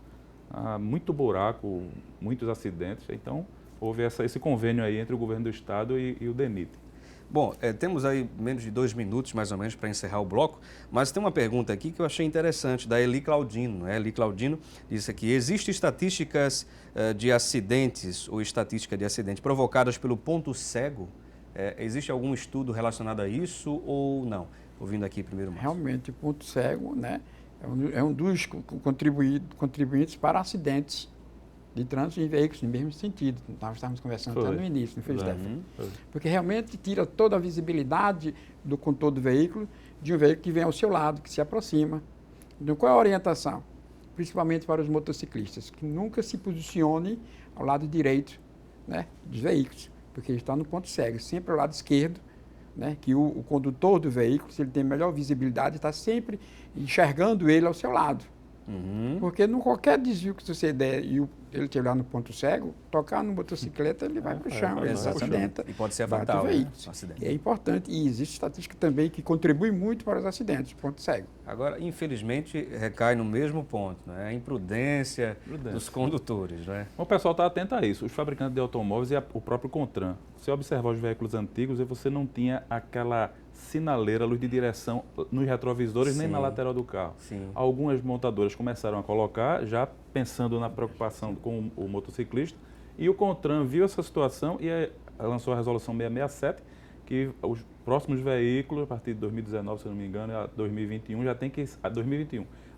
Muito buraco, muitos acidentes, então houve esse convênio aí entre o governo do Estado e o DENIT. Bom, temos aí menos de 2 minutos, mais ou menos, para encerrar o bloco, mas tem uma pergunta aqui que eu achei interessante, da Eli Claudino. Eli Claudino disse aqui: existem estatísticas de acidentes ou estatística de acidentes provocadas pelo ponto cego? Existe algum estudo relacionado a isso ou não? Ouvindo aqui primeiro. Realmente, o ponto cego, né, é um dos contribuintes para acidentes de trânsito em veículos, no mesmo sentido. Nós estávamos conversando até no início, não foi, Stefano? Porque realmente tira toda a visibilidade do contorno do veículo, de um veículo que vem ao seu lado, que se aproxima. Então, qual é a orientação? Principalmente para os motociclistas, que nunca se posicione ao lado direito, né, dos veículos, porque ele está no ponto cego, sempre ao lado esquerdo, né, que o condutor do veículo, se ele tem melhor visibilidade, está sempre enxergando ele ao seu lado. Porque em qualquer desvio que você der e ele estiver lá no ponto cego, tocar no motocicleta, ele vai para o chão, ele se acidenta. E pode ser fatal, né? E é importante, e existe estatística também que contribui muito para os acidentes, ponto cego. Agora, infelizmente, recai no mesmo ponto, né? A imprudência dos condutores, né? O pessoal está atento a isso, os fabricantes de automóveis e o próprio CONTRAN. Se observar os veículos antigos, você não tinha aquela sinaleira, luz de direção nos retrovisores, nem na lateral do carro. Sim. Algumas montadoras começaram a colocar, já pensando na preocupação com o motociclista, e o CONTRAN viu essa situação e lançou a resolução 667, que os próximos veículos, a partir de 2019, se eu não me engano, a 2021,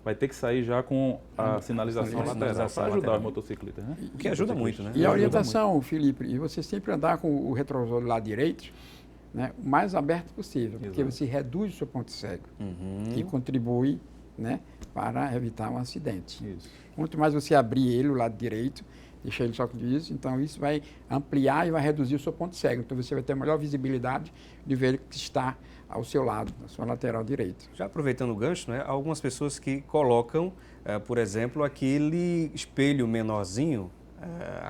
vai ter que sair já com a sinalização lateral para ajudar os motociclistas, né? O que ajuda muito, né? E a orientação, Felipe, e você sempre andar com o retrovisor do lado direito, né, o mais aberto possível, porque você reduz o seu ponto cego e contribui, né, para evitar um acidente. Isso. Quanto mais você abrir ele, o lado direito, deixar ele só com isso, então isso vai ampliar e vai reduzir o seu ponto cego. Então você vai ter maior visibilidade do veículo que está ao seu lado, na sua lateral direita. Já aproveitando o gancho, né, algumas pessoas que colocam, por exemplo, aquele espelho menorzinho,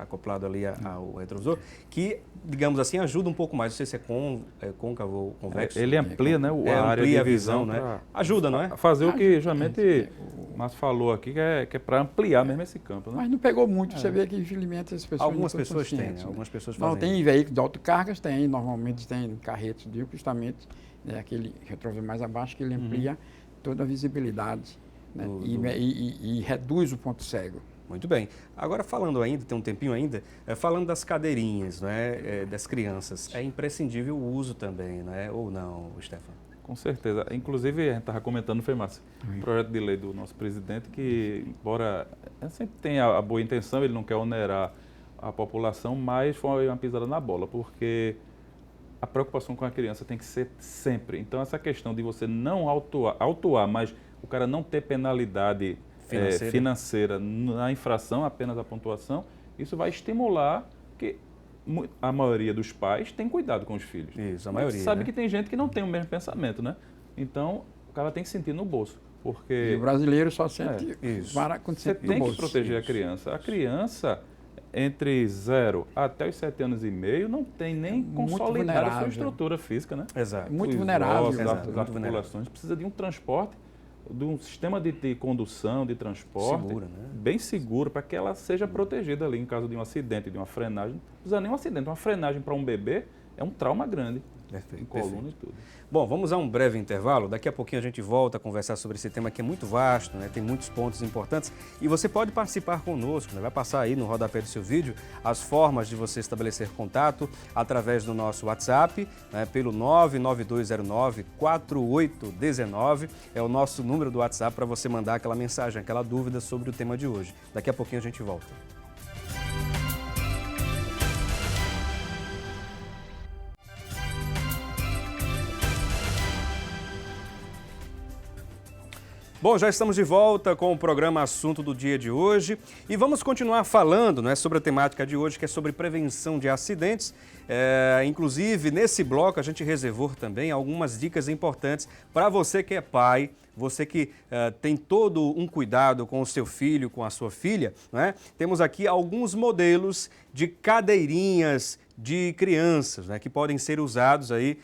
acoplado ali ao retrovisor, que, digamos assim, ajuda um pouco mais. Não sei se é côncavo ou convexo. Ele amplia, né, a área de visão, né? Ajuda, não é? Fazer o que geralmente o Márcio falou aqui, que é para ampliar mesmo esse campo, né? Mas não pegou muito, você vê que infelizmente as pessoas algumas não pessoas têm, conscientes, né? Algumas pessoas fazem. Não, tem veículos de autocargas, normalmente tem carretos justamente, né, aquele retrovisor mais abaixo que ele amplia toda a visibilidade, né, e reduz o ponto cego. Muito bem. Agora falando ainda, tem um tempinho ainda, falando das cadeirinhas, né, das crianças, é imprescindível o uso também, né, ou não, Stefano? Com certeza. Inclusive, a gente estava comentando, foi Márcio, um projeto de lei do nosso presidente que, embora sempre tenha a boa intenção, ele não quer onerar a população, mas foi uma pisada na bola, porque a preocupação com a criança tem que ser sempre. Então, essa questão de você não autuar, mas o cara não ter penalidade financeira na infração, apenas a pontuação, isso vai estimular que a maioria dos pais tem cuidado com os filhos. Isso, a maioria. Sabe, né? que tem gente que não tem o mesmo pensamento, né? Então, o cara tem que sentir no bolso, porque... E o brasileiro só sente para quando você tem que proteger a criança. A criança, entre 0 até os 7 anos e meio, não tem nem consolidada a sua estrutura física, né? Exato. Muito vulnerável. As articulações, precisa de um transporte, de um sistema de condução, de transporte, segura, né? bem seguro, para que ela seja protegida ali em caso de um acidente, de uma frenagem. Não precisa nem um acidente, uma frenagem para um bebê é um trauma grande. Perfeito, em coluna perfeito. e tudo. Bom, vamos a um breve intervalo. Daqui a pouquinho a gente volta a conversar sobre esse tema que é muito vasto, né? Tem muitos pontos importantes e você pode participar conosco, né? Vai passar aí no rodapé do seu vídeo as formas de você estabelecer contato através do nosso WhatsApp, né? Pelo 99209-4819. É o nosso número do WhatsApp para você mandar aquela mensagem, aquela dúvida sobre o tema de hoje. Daqui a pouquinho a gente volta. Bom, já estamos de volta com o programa Assunto do Dia de hoje e vamos continuar falando, né, sobre a temática de hoje, que é sobre prevenção de acidentes. Inclusive, nesse bloco a gente reservou também algumas dicas importantes para você que é pai, você que tem todo um cuidado com o seu filho, com a sua filha, né? Temos aqui alguns modelos de cadeirinhas de crianças, né, que podem ser usados aí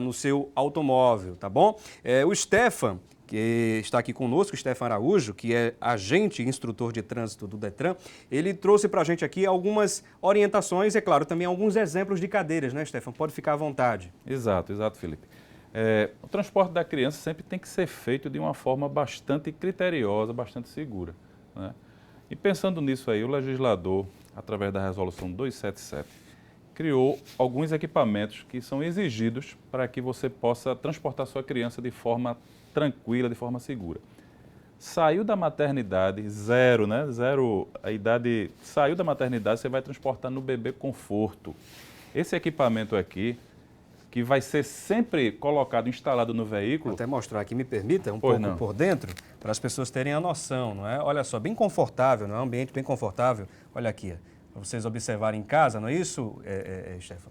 no seu automóvel, tá bom? O Stefan, que está aqui conosco, Stefan Araújo, que é agente e instrutor de trânsito do Detran, ele trouxe para a gente aqui algumas orientações e, é claro, também alguns exemplos de cadeiras, né, Stefan? Pode ficar à vontade. Exato, Felipe. O transporte da criança sempre tem que ser feito de uma forma bastante criteriosa, bastante segura, né? E pensando nisso aí, o legislador, através da resolução 277, criou alguns equipamentos que são exigidos para que você possa transportar sua criança de forma tranquila, de forma segura. Saiu da maternidade, zero, a idade, saiu da maternidade, você vai transportar no bebê conforto. Esse equipamento aqui, que vai ser sempre colocado, instalado no veículo... Vou até mostrar aqui, me permita, por dentro, para as pessoas terem a noção, não é? Olha só, bem confortável, não é um ambiente bem confortável. Olha aqui, para vocês observarem em casa, não é isso, Stefan?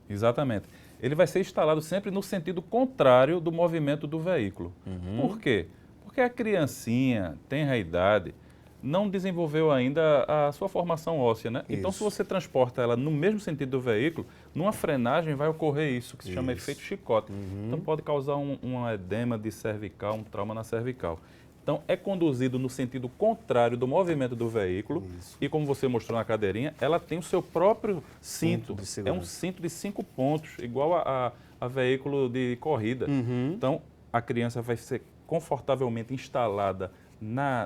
Exatamente. Ele vai ser instalado sempre no sentido contrário do movimento do veículo. Por quê? Porque a criancinha, tenra idade, não desenvolveu ainda a sua formação óssea, né? Isso. Então, se você transporta ela no mesmo sentido do veículo, numa frenagem vai ocorrer isso, que se chama efeito chicote. Então, pode causar um edema de cervical, um trauma na cervical. Então, é conduzido no sentido contrário do movimento do veículo. Isso. E como você mostrou na cadeirinha, ela tem o seu próprio cinto. É um cinto de 5 pontos, igual a veículo de corrida. Então, a criança vai ser confortavelmente instalada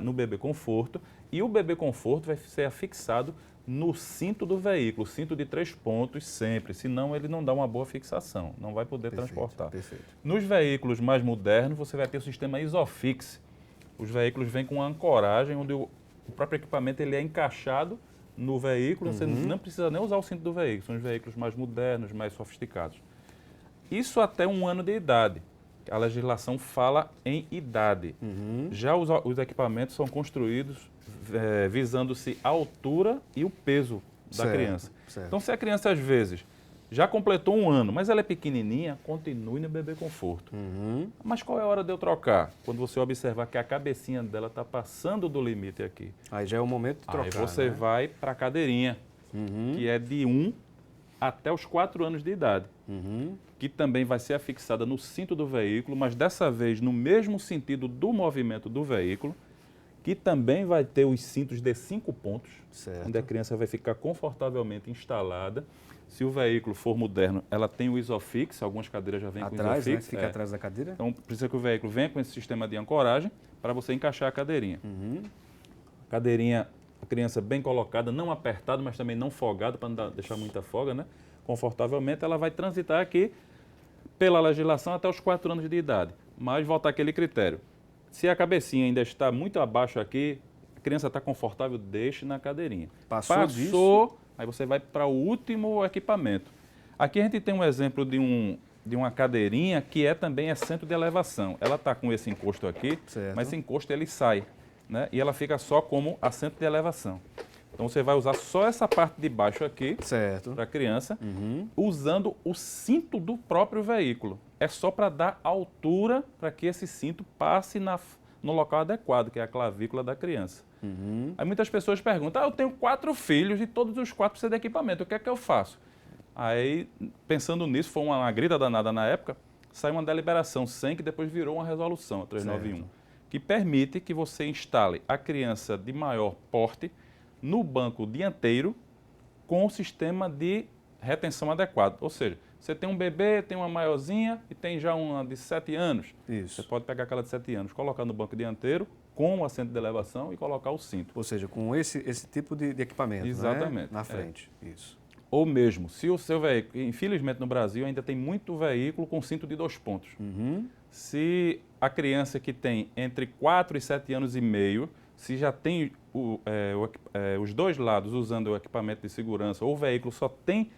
no bebê conforto e o bebê conforto vai ser afixado no cinto do veículo, cinto de 3 pontos sempre, senão ele não dá uma boa fixação, não vai poder transportar. Perfeito. Nos veículos mais modernos, você vai ter o sistema Isofix. Os veículos vêm com uma ancoragem, onde o próprio equipamento ele é encaixado no veículo, você não precisa nem usar o cinto do veículo, são os veículos mais modernos, mais sofisticados. Isso até 1 ano de idade. A legislação fala em idade. Já os equipamentos são construídos visando-se a altura e o peso da criança. Certo. Então, se a criança, às vezes, já completou 1 ano, mas ela é pequenininha, continue no bebê conforto. Mas qual é a hora de eu trocar? Quando você observar que a cabecinha dela está passando do limite aqui. Aí já é o momento de trocar. Aí você vai para a cadeirinha, que é de 1 até os 4 anos de idade. Que também vai ser afixada no cinto do veículo, mas dessa vez no mesmo sentido do movimento do veículo, que também vai ter os cintos de 5 pontos, onde a criança vai ficar confortavelmente instalada. Se o veículo for moderno, ela tem o Isofix, algumas cadeiras já vêm com Isofix. Né? Fica atrás da cadeira. Então, precisa que o veículo venha com esse sistema de ancoragem para você encaixar a cadeirinha. Cadeirinha, a criança bem colocada, não apertada, mas também não folgada, para não deixar muita folga, né? Confortavelmente, ela vai transitar aqui pela legislação até os 4 anos de idade. Mas volta àquele critério. Se a cabecinha ainda está muito abaixo aqui, a criança está confortável, deixe na cadeirinha. Passou disso, aí você vai para o último equipamento. Aqui a gente tem um exemplo de uma cadeirinha que também é centro de elevação. Ela está com esse encosto aqui, mas esse encosto ele sai, né? E ela fica só como assento de elevação. Então você vai usar só essa parte de baixo aqui para a criança, usando o cinto do próprio veículo. É só para dar altura para que esse cinto passe no local adequado, que é a clavícula da criança. Aí muitas pessoas perguntam, eu tenho 4 filhos e todos os 4 precisam de equipamento, o que é que eu faço? Aí, pensando nisso, foi uma grita danada na época, saiu uma deliberação 100 que depois virou uma resolução, a 391, que permite que você instale a criança de maior porte no banco dianteiro com o sistema de retenção adequado. Ou seja, Você tem um bebê, tem uma maiorzinha e tem já uma de 7 anos. Isso. Você pode pegar aquela de 7 anos, colocar no banco dianteiro com o assento de elevação e colocar o cinto. Ou seja, com esse tipo de equipamento, Exatamente. Né? Na frente. Isso. Ou mesmo, se o seu veículo, infelizmente no Brasil ainda tem muito veículo com cinto de 2 pontos. Se a criança que tem entre 4 e 7 anos e meio, se já tem os dois lados usando o equipamento de segurança, ou o veículo só tem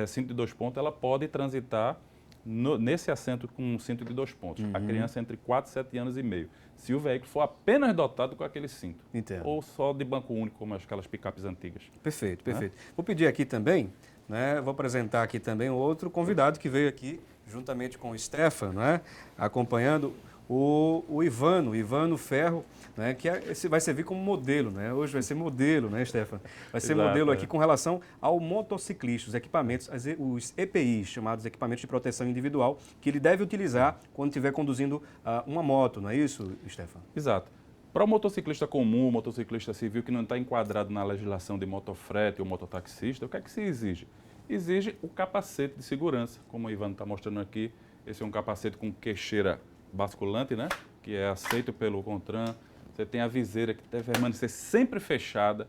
cinto de 2 pontos, ela pode transitar nesse assento com um cinto de 2 pontos. A criança entre 4 e 7 anos e meio. Se o veículo for apenas dotado com aquele cinto. Entendo. Ou só de banco único, como aquelas picapes antigas. Perfeito, perfeito. Vou pedir aqui também, né, vou apresentar aqui também um outro convidado que veio aqui, juntamente com o Stefan, né, acompanhando o Ivano Ferro, né, que esse vai servir como modelo, né? Hoje vai ser modelo, né, Stefan? Vai ser Exato, modelo aqui com relação ao motociclista, os equipamentos, os EPIs, chamados equipamentos de proteção individual, que ele deve utilizar quando estiver conduzindo uma moto, não é isso, Stefan? Exato. Para o motociclista comum, o motociclista civil que não está enquadrado na legislação de motofrete ou mototaxista, o que é que se exige? Exige o capacete de segurança, como o Ivano está mostrando aqui. Esse é um capacete com queixeira basculante, né? Que é aceito pelo CONTRAN. Você tem a viseira que deve permanecer sempre fechada.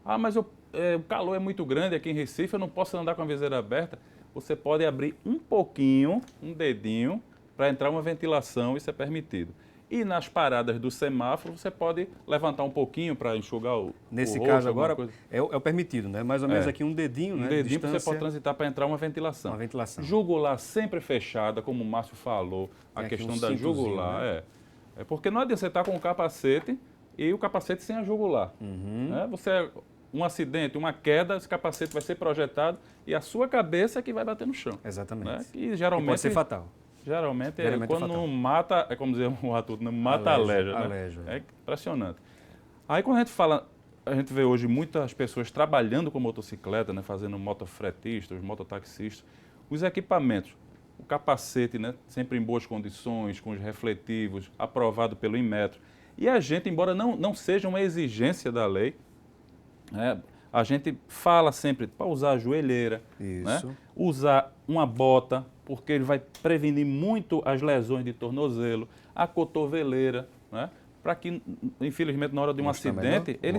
Ah, mas o calor é muito grande aqui em Recife, eu não posso andar com a viseira aberta. Você pode abrir um pouquinho, um dedinho, para entrar uma ventilação, isso é permitido. E nas paradas do semáforo, você pode levantar um pouquinho para enxugar o Nesse rosto, caso alguma agora, coisa. é o permitido, né? Mais ou menos aqui um dedinho, né? Um dedinho distância, você pode transitar para entrar uma ventilação. uma ventilação. Jugular sempre fechada, como o Márcio falou, a Tem aqui questão um da cintozinho, jugular. né? É porque não adianta você estar com o capacete e o capacete sem a jugular. Né? Um acidente, uma queda, esse capacete vai ser projetado e a sua cabeça é que vai bater no chão. Exatamente. Né? E E geralmente pode ser fatal. Geralmente quando fatal. não mata, é como dizer o Arthur, não mata Aleja, né? aleja. É impressionante. Aí quando a gente vê hoje muitas pessoas trabalhando com motocicleta, né, fazendo motofretistas, mototaxistas, os equipamentos, o capacete, né, sempre em boas condições, com os refletivos, aprovado pelo Inmetro. E a gente, embora não seja uma exigência da lei, né, a gente fala sempre para usar a joelheira, né, usar uma bota, porque ele vai prevenir muito as lesões de tornozelo, a cotoveleira, né? Para que, infelizmente, na hora de um acidente, ele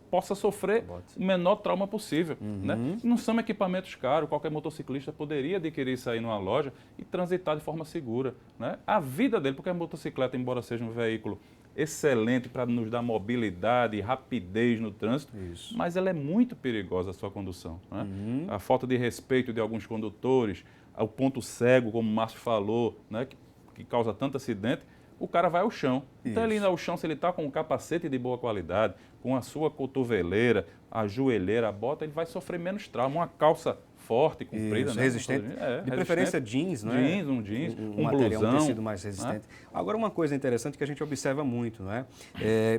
possa sofrer o menor trauma possível. Né? Não são equipamentos caros, qualquer motociclista poderia adquirir isso aí numa loja e transitar de forma segura. Né? A vida dele, porque a motocicleta, embora seja um veículo excelente para nos dar mobilidade e rapidez no trânsito, mas ela é muito perigosa a sua condução. Né? A falta de respeito de alguns condutores, o ponto cego, como o Márcio falou, né, que causa tanto acidente, o cara vai ao chão. Então, ele indo ao chão, se ele está com um capacete de boa qualidade, com a sua cotoveleira, a joelheira, a bota, ele vai sofrer menos trauma. Uma calça forte, comprida, né? Resistente. De preferência jeans, não é? Jeans, um material, blusão, um tecido mais resistente. Agora, uma coisa interessante que a gente observa muito, não é?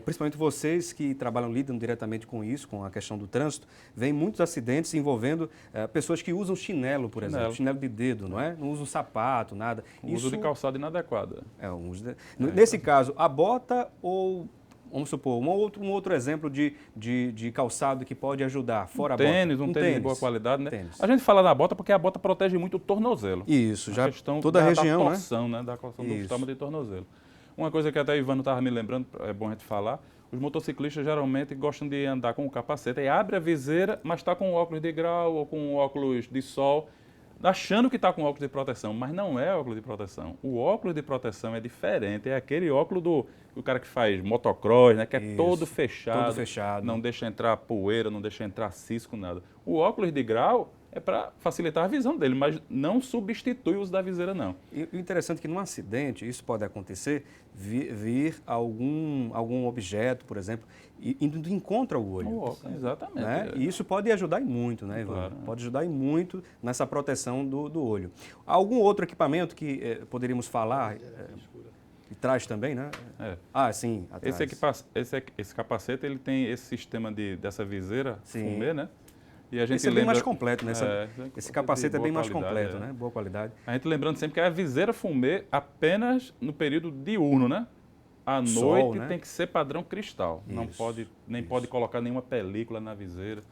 Principalmente vocês que lidam diretamente com isso, com a questão do trânsito, vem muitos acidentes envolvendo pessoas que usam chinelo, por exemplo, chinelo de dedo, não é? Não usam sapato, nada. Uso de calçado inadequado. Nesse caso, a bota ou... Vamos supor, um outro exemplo de calçado que pode ajudar, fora a bota. Um tênis de boa qualidade, né? Tênis. A gente fala da bota porque a bota protege muito o tornozelo. Isso, já questão toda a região, da torção, né? Da torção do estômago de tornozelo. Uma coisa que até o Ivano estava me lembrando, é bom a gente falar, os motociclistas geralmente gostam de andar com o capacete, aí abre a viseira, mas está com óculos de grau ou com óculos de sol, achando que está com óculos de proteção, mas não é óculos de proteção. O óculos de proteção é diferente, é aquele óculos do cara que faz motocross, né, que é todo fechado, não deixa entrar poeira, não deixa entrar cisco, nada. O óculos de grau é para facilitar a visão dele, mas não substitui o uso da viseira, não. E o interessante é que num acidente, isso pode acontecer, vir algum objeto, por exemplo, indo de encontro ao olho. Exatamente. Né? E isso pode ajudar e muito, né, Ivan? Claro. Pode ajudar e muito nessa proteção do olho. Algum outro equipamento que poderíamos falar, que traz também, né? Sim, atrás. Esse capacete, ele tem esse sistema dessa viseira, fumê, né? E a gente Esse é bem mais completo, né? Esse capacete é bem mais completo, né? Boa qualidade. A gente lembrando sempre que a viseira fumê apenas no período diurno, né? À noite, né? Tem que ser padrão cristal. Não pode, pode colocar nenhuma película na viseira.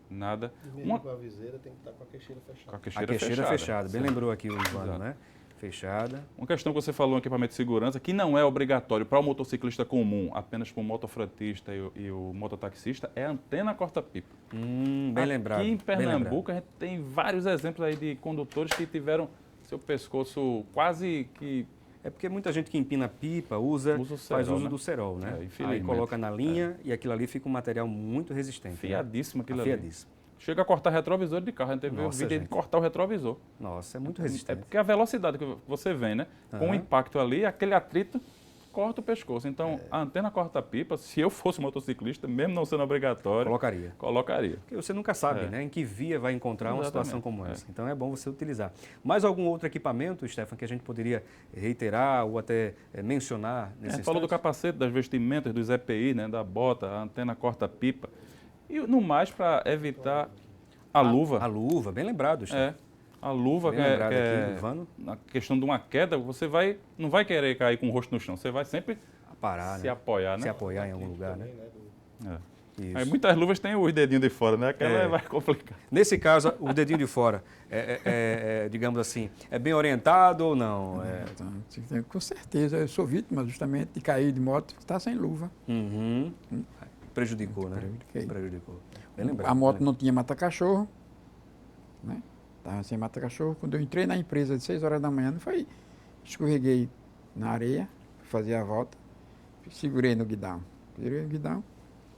nada. E mesmo com a viseira tem que estar com a queixeira fechada. Com a A queixeira queixeira fechada. Bem sim. lembrou aqui o Ivano, Exato. né? Fechada. Uma questão que você falou, um equipamento de segurança, que não é obrigatório para o motociclista comum, apenas para o motofrentista e o mototaxista, é a antena corta-pipa. Bem lembrado. Aqui em bem lembrado. Pernambuco, a gente tem vários exemplos aí de condutores que tiveram seu pescoço quase que... É porque muita gente que empina pipa Usa o faz cerol, uso né? do cerol, né? Aí infelizmente. coloca na linha e aquilo ali fica um material muito resistente. Fiadíssimo aquilo ali. Afiadíssimo. Chega a cortar retrovisor de carro. A gente teve o Nossa, vídeo aí de gente. cortar o retrovisor. Nossa, é muito É resistente. porque a velocidade que você vem, né? Com o Aham. impacto ali, aquele atrito corta o pescoço. Então, a antena corta-pipa, se eu fosse motociclista, mesmo não sendo obrigatório, colocaria. Porque você nunca sabe, né? Em que via vai encontrar uma situação Exatamente. como essa. Então é bom você utilizar. Mais algum outro equipamento, Stefan, que a gente poderia reiterar ou até mencionar nesse Falou do capacete, das vestimentas, dos EPI, né? Da bota, a antena corta-pipa. E no mais, para evitar a luva. A luva, bem lembrado, Stefan. A luva, Bem que lembrado aqui, é Ivano. na questão de uma queda, você não vai querer cair com o rosto no chão, você vai sempre Parar, se né? apoiar, né? Se apoiar em algum lugar, né? Isso. Aí muitas luvas têm os dedinhos de fora, né? Aquela vai complicar. Nesse caso, o dedinho de fora, digamos assim, é bem orientado ou não? Então, com certeza, eu sou vítima justamente de cair de moto, está sem luva. Uhum. Prejudicou, né? Prejudiquei. Prejudicou. Bem lembrado. A moto não tinha mata-cachorro, né? Estava sem mata-cachorro. Quando eu entrei na empresa de 6 horas da manhã, não foi? Escorreguei na areia, fui fazer a volta, segurei no guidão. Segurei no guidão,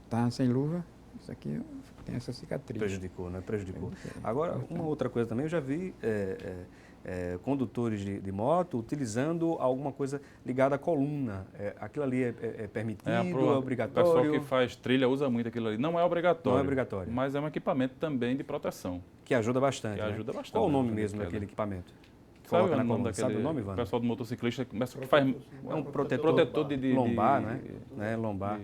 estava sem luva, isso aqui tem essa cicatriz. Prejudicou, né? Prejudicou. Agora, uma outra coisa também, eu já vi condutores de moto utilizando alguma coisa ligada à coluna. Aquilo ali é permitido, é obrigatório? O pessoal que faz trilha usa muito aquilo ali. Não é obrigatório. Não é obrigatório. Mas é um equipamento também de proteção. Que ajuda bastante. Que ajuda bastante. Qual o nome mesmo daquele equipamento? Sabe Coloca o na nome coluna. daquele, Sabe o nome, Ivan? O pessoal do motociclista começa que faz É um protetor de lombar, né? Lombar.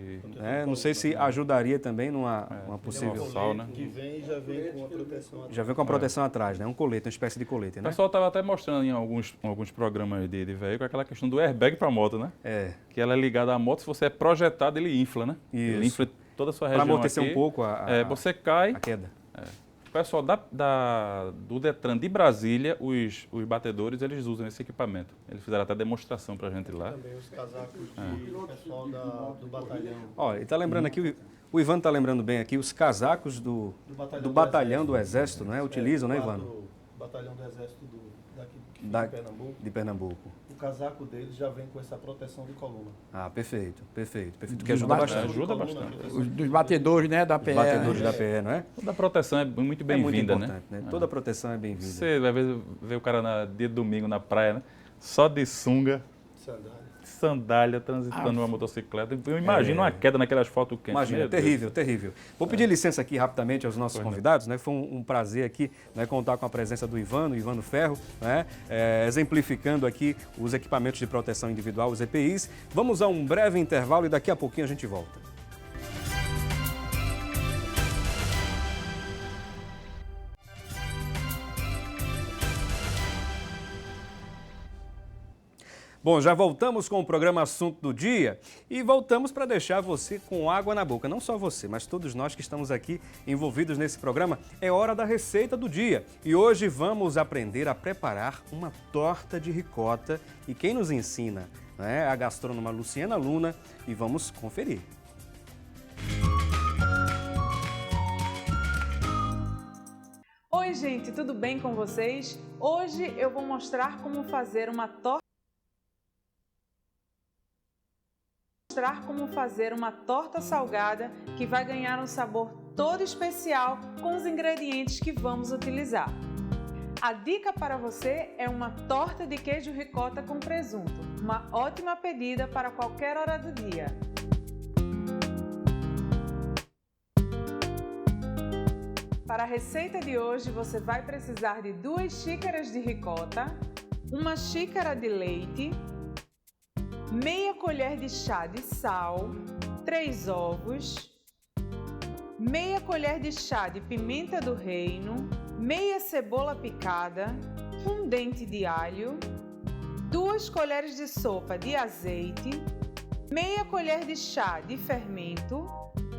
Não sei se ajudaria também numa possível... né? Que vem e já vem com a proteção atrás. Já vem com a proteção atrás, né? Um colete, uma espécie de colete, O né? pessoal estava até mostrando em alguns programas de veículo aquela questão do airbag para moto, né? Que ela é ligada à moto, se você é projetado, ele infla, né? Ele infla toda a sua região. Para amortecer aqui. um pouco você cai. a queda. O pessoal do Detran de Brasília, os batedores, eles usam esse equipamento. Eles fizeram até demonstração para a gente lá. Também os casacos de pessoal do batalhão. Olha, ele está lembrando aqui, o Ivan está lembrando bem aqui, os casacos do batalhão do Exército, não é? Utilizam, né, Ivan? Do batalhão do Exército daqui de Pernambuco. De Pernambuco. O casaco deles já vem com essa proteção de coluna. Perfeito. Que ajuda bastante. Ajuda bastante. Dos batedores, né, da PE. Batedores da PE, não é? Toda a proteção é muito bem-vinda, né? Toda a proteção é bem-vinda. Você vai ver o cara dia de domingo na praia, né? Só de sunga, sandália, transitando uma motocicleta. Eu imagino uma queda naquele asfalto quente. Imagina, terrível. Vou pedir licença aqui rapidamente aos nossos convidados, né? Foi um prazer aqui, né, contar com a presença do Ivano Ferro, né? Exemplificando aqui os equipamentos de proteção individual, os EPIs. Vamos a um breve intervalo e daqui a pouquinho a gente volta. Bom, já voltamos com o programa Assunto do Dia e voltamos para deixar você com água na boca. Não só você, mas todos nós que estamos aqui envolvidos nesse programa. É hora da receita do dia. E hoje vamos aprender a preparar uma torta de ricota. E quem nos ensina é a gastrônoma Luciana Luna e vamos conferir. Oi, gente, tudo bem com vocês? Hoje eu vou mostrar como fazer uma torta salgada que vai ganhar um sabor todo especial com os ingredientes que vamos utilizar. A dica para você é uma torta de queijo ricota com presunto, uma ótima pedida para qualquer hora do dia. Para a receita de hoje você vai precisar de 2 xícaras de ricota, 1 xícara de leite, meia colher de chá de sal, 3 ovos, meia colher de chá de pimenta do reino, meia cebola picada, 1 dente de alho, 2 colheres de sopa de azeite, meia colher de chá de fermento,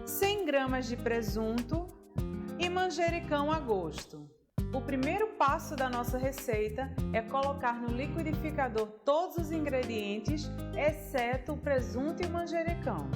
100 gramas de presunto e manjericão a gosto. O primeiro passo da nossa receita é colocar no liquidificador todos os ingredientes, exceto o presunto e o manjericão.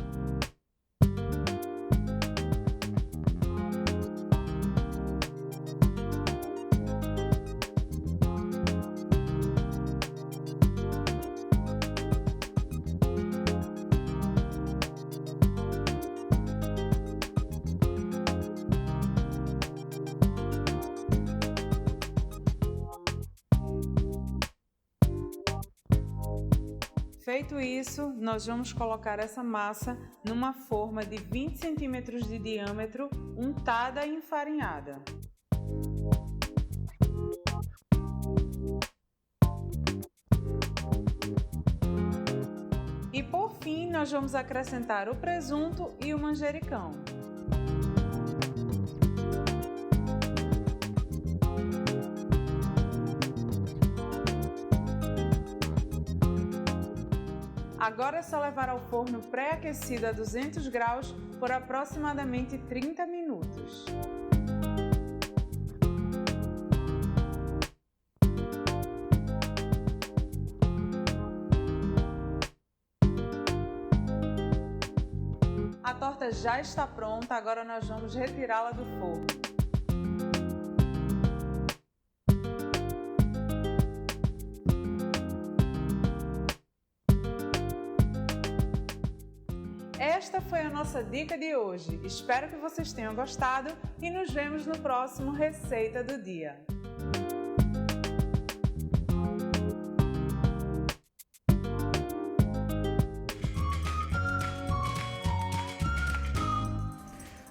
Feito isso, nós vamos colocar essa massa numa forma de 20 centímetros de diâmetro, untada e enfarinhada. E por fim, nós vamos acrescentar o presunto e o manjericão. Agora é só levar ao forno pré-aquecido a 200 graus por aproximadamente 30 minutos. A torta já está pronta, agora nós vamos retirá-la do forno. Esta foi a nossa dica de hoje. Espero que vocês tenham gostado e nos vemos no próximo Receita do Dia.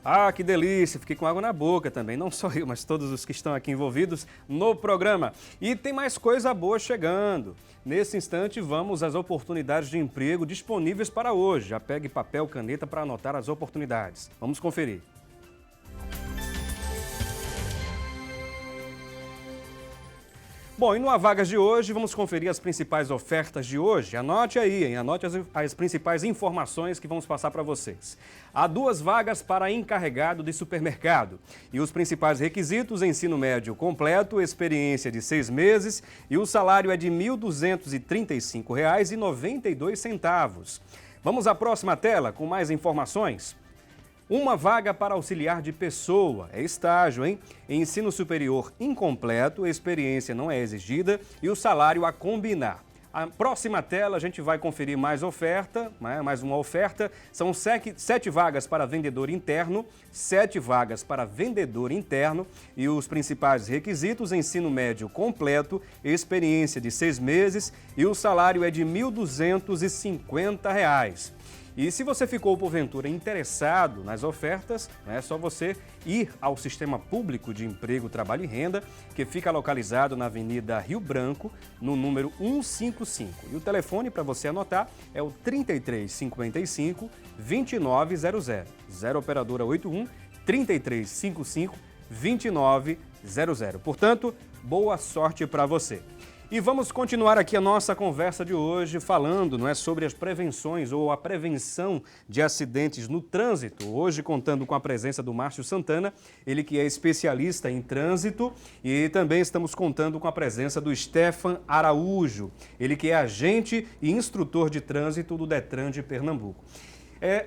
Ah, que delícia! Fiquei com água na boca também, não só eu, mas todos os que estão aqui envolvidos no programa. E tem mais coisa boa chegando. Nesse instante, vamos às oportunidades de emprego disponíveis para hoje. Já pegue papel, caneta para anotar as oportunidades. Vamos conferir. Bom, e no A Vagas de hoje, vamos conferir as principais ofertas de hoje. Anote aí, hein? Anote as principais informações que vamos passar para vocês. Há 2 vagas para encarregado de supermercado. E os principais requisitos: ensino médio completo, experiência de 6 meses e o salário é de R$ 1.235,92. Vamos à próxima tela com mais informações. Uma vaga para auxiliar de pessoa, é estágio, hein? Ensino superior incompleto, experiência não é exigida e o salário a combinar. A próxima tela a gente vai conferir mais oferta, né? Mais uma oferta. São 7 vagas para vendedor interno, 7 vagas para vendedor interno e os principais requisitos: ensino médio completo, experiência de 6 meses e o salário é de R$ 1.250. E se você ficou, porventura, interessado nas ofertas, é só você ir ao Sistema Público de Emprego, Trabalho e Renda, que fica localizado na Avenida Rio Branco, no número 155. E o telefone para você anotar é o 3355 2900. 0 operadora 81 3355 2900. Portanto, boa sorte para você. E vamos continuar aqui a nossa conversa de hoje falando, não é, sobre as prevenções ou a prevenção de acidentes no trânsito. Hoje contando com a presença do Márcio Santana, ele que é especialista em trânsito, e também estamos contando com a presença do Stefan Araújo, ele que é agente e instrutor de trânsito do Detran de Pernambuco.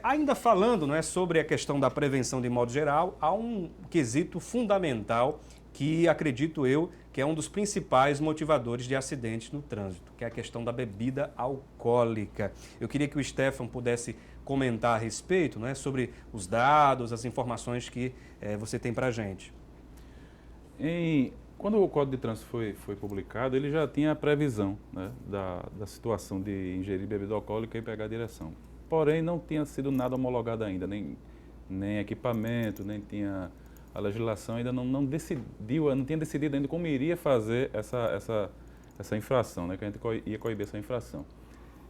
Ainda falando, não é, sobre a questão da prevenção de modo geral, há um quesito fundamental que acredito eu que é um dos principais motivadores de acidentes no trânsito, que é a questão da bebida alcoólica. Eu queria que o Stefan pudesse comentar a respeito, né, sobre os dados, as informações que você tem para a gente. Quando o Código de Trânsito foi publicado, ele já tinha a previsão, né, da situação de ingerir bebida alcoólica e pegar a direção. Porém, não tinha sido nada homologado ainda, nem equipamento, nem tinha... A legislação ainda não decidiu, não tinha decidido ainda como iria fazer essa infração, né, que a gente ia coibir essa infração.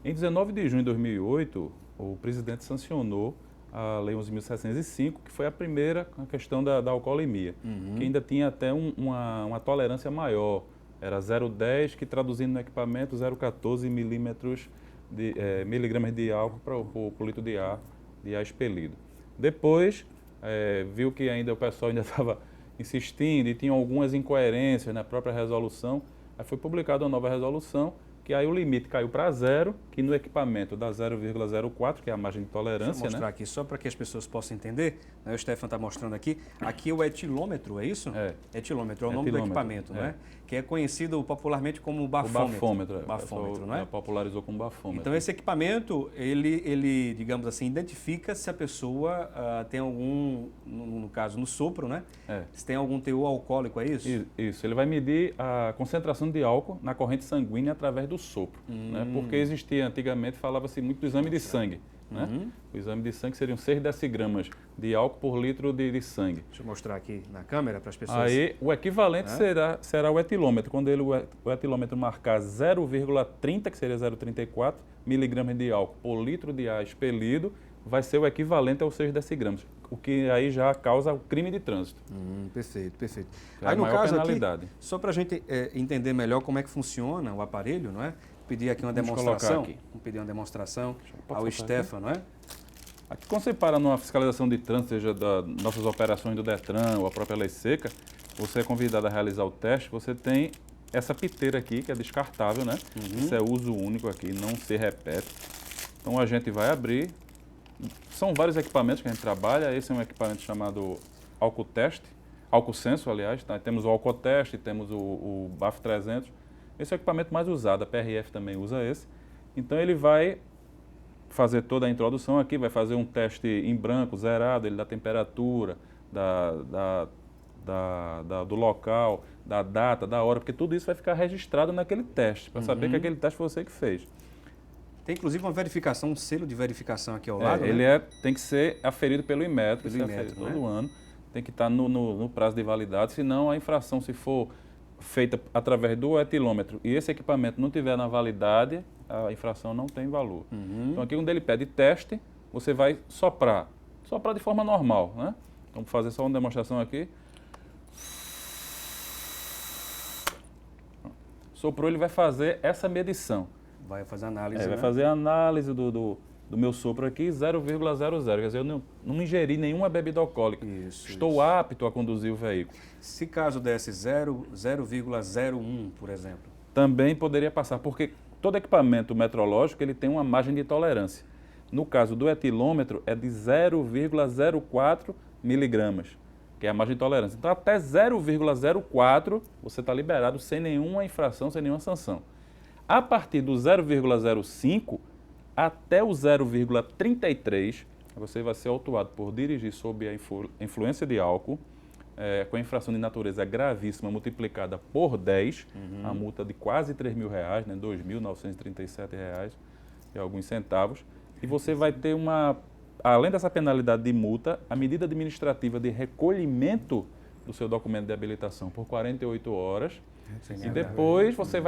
Em 19 de junho de 2008, o presidente sancionou a Lei 11.705, que foi a primeira a questão da alcoolemia, que ainda tinha até uma tolerância maior. Era 0,10, que traduzindo no equipamento, 0,14 miligramas de álcool por litro de ar expelido. Depois... viu que ainda o pessoal ainda estava insistindo e tinham algumas incoerências na própria resolução. Aí foi publicada uma nova resolução, que aí o limite caiu para 0, que no equipamento dá 0,04, que é a margem de tolerância. Deixa eu mostrar aqui, só para que as pessoas possam entender. Né? O Stefan está mostrando aqui. Aqui é o etilômetro, é isso? É. Etilômetro, é o nome do equipamento, né? Que é conhecido popularmente como bafômetro. O bafômetro, bafômetro, não é? Popularizou como bafômetro. Então esse equipamento, ele digamos assim, identifica se a pessoa tem algum, no caso, no sopro, né? Se tem algum teor alcoólico, é isso? Isso, ele vai medir a concentração de álcool na corrente sanguínea através do sopro, né? Porque existia, antigamente, falava-se muito do exame de sangue. Né? O exame de sangue seriam 6 decigramas de álcool por litro de sangue. Deixa eu mostrar aqui na câmera para as pessoas. Aí o equivalente será o etilômetro. Quando o etilômetro marcar 0,30, que seria 0,34 miligramas de álcool por litro de ar expelido, vai ser o equivalente aos 6 decigramas, o que aí já causa o crime de trânsito. Perfeito, perfeito. Aí no caso penalidade. Aqui, só para a gente entender melhor como é que funciona o aparelho, não é? Pedir aqui uma demonstração. Vamos pedir uma demonstração ao Stefan, não é? Aqui, quando você para numa fiscalização de trânsito, seja das nossas operações do Detran ou a própria Lei Seca, você é convidado a realizar o teste, você tem essa piteira aqui, que é descartável, né? Isso é uso único aqui, não se repete. Então a gente vai abrir. São vários equipamentos que a gente trabalha. Esse é um equipamento chamado álcool teste, álcool senso, aliás. Tá? Temos o álcool teste, temos o BAF 300. Esse é o equipamento mais usado, a PRF também usa esse. Então ele vai fazer toda a introdução aqui, vai fazer um teste em branco, zerado, ele da temperatura, do local, da data, da hora, porque tudo isso vai ficar registrado naquele teste, para saber que aquele teste foi você que fez. Tem inclusive uma verificação, um selo de verificação aqui ao lado, ele né? tem que ser aferido pelo Inmetro, todo ano, tem que estar no prazo de validade, senão a infração, se for feita através do etilômetro e esse equipamento não tiver na validade, a infração não tem valor. Então aqui quando ele pede teste, você vai soprar de forma normal, né? Então vou fazer só uma demonstração aqui. Soprou, ele vai fazer essa medição. Vai fazer análise, vai fazer a análise do meu sopro aqui, 0,00. Quer dizer, eu não ingeri nenhuma bebida alcoólica. Estou apto a conduzir o veículo. Se caso desse 0,01, por exemplo? Também poderia passar, porque todo equipamento metrológico ele tem uma margem de tolerância. No caso do etilômetro, é de 0,04 miligramas, que é a margem de tolerância. Então, até 0,04 você está liberado sem nenhuma infração, sem nenhuma sanção. A partir do 0,05 até o 0,33, você vai ser autuado por dirigir sob a influência de álcool, com a infração de natureza gravíssima multiplicada por 10, a multa de quase R$3.000, né, R$2.937 e alguns centavos. E você vai ter além dessa penalidade de multa, a medida administrativa de recolhimento do seu documento de habilitação por 48 horas. E depois você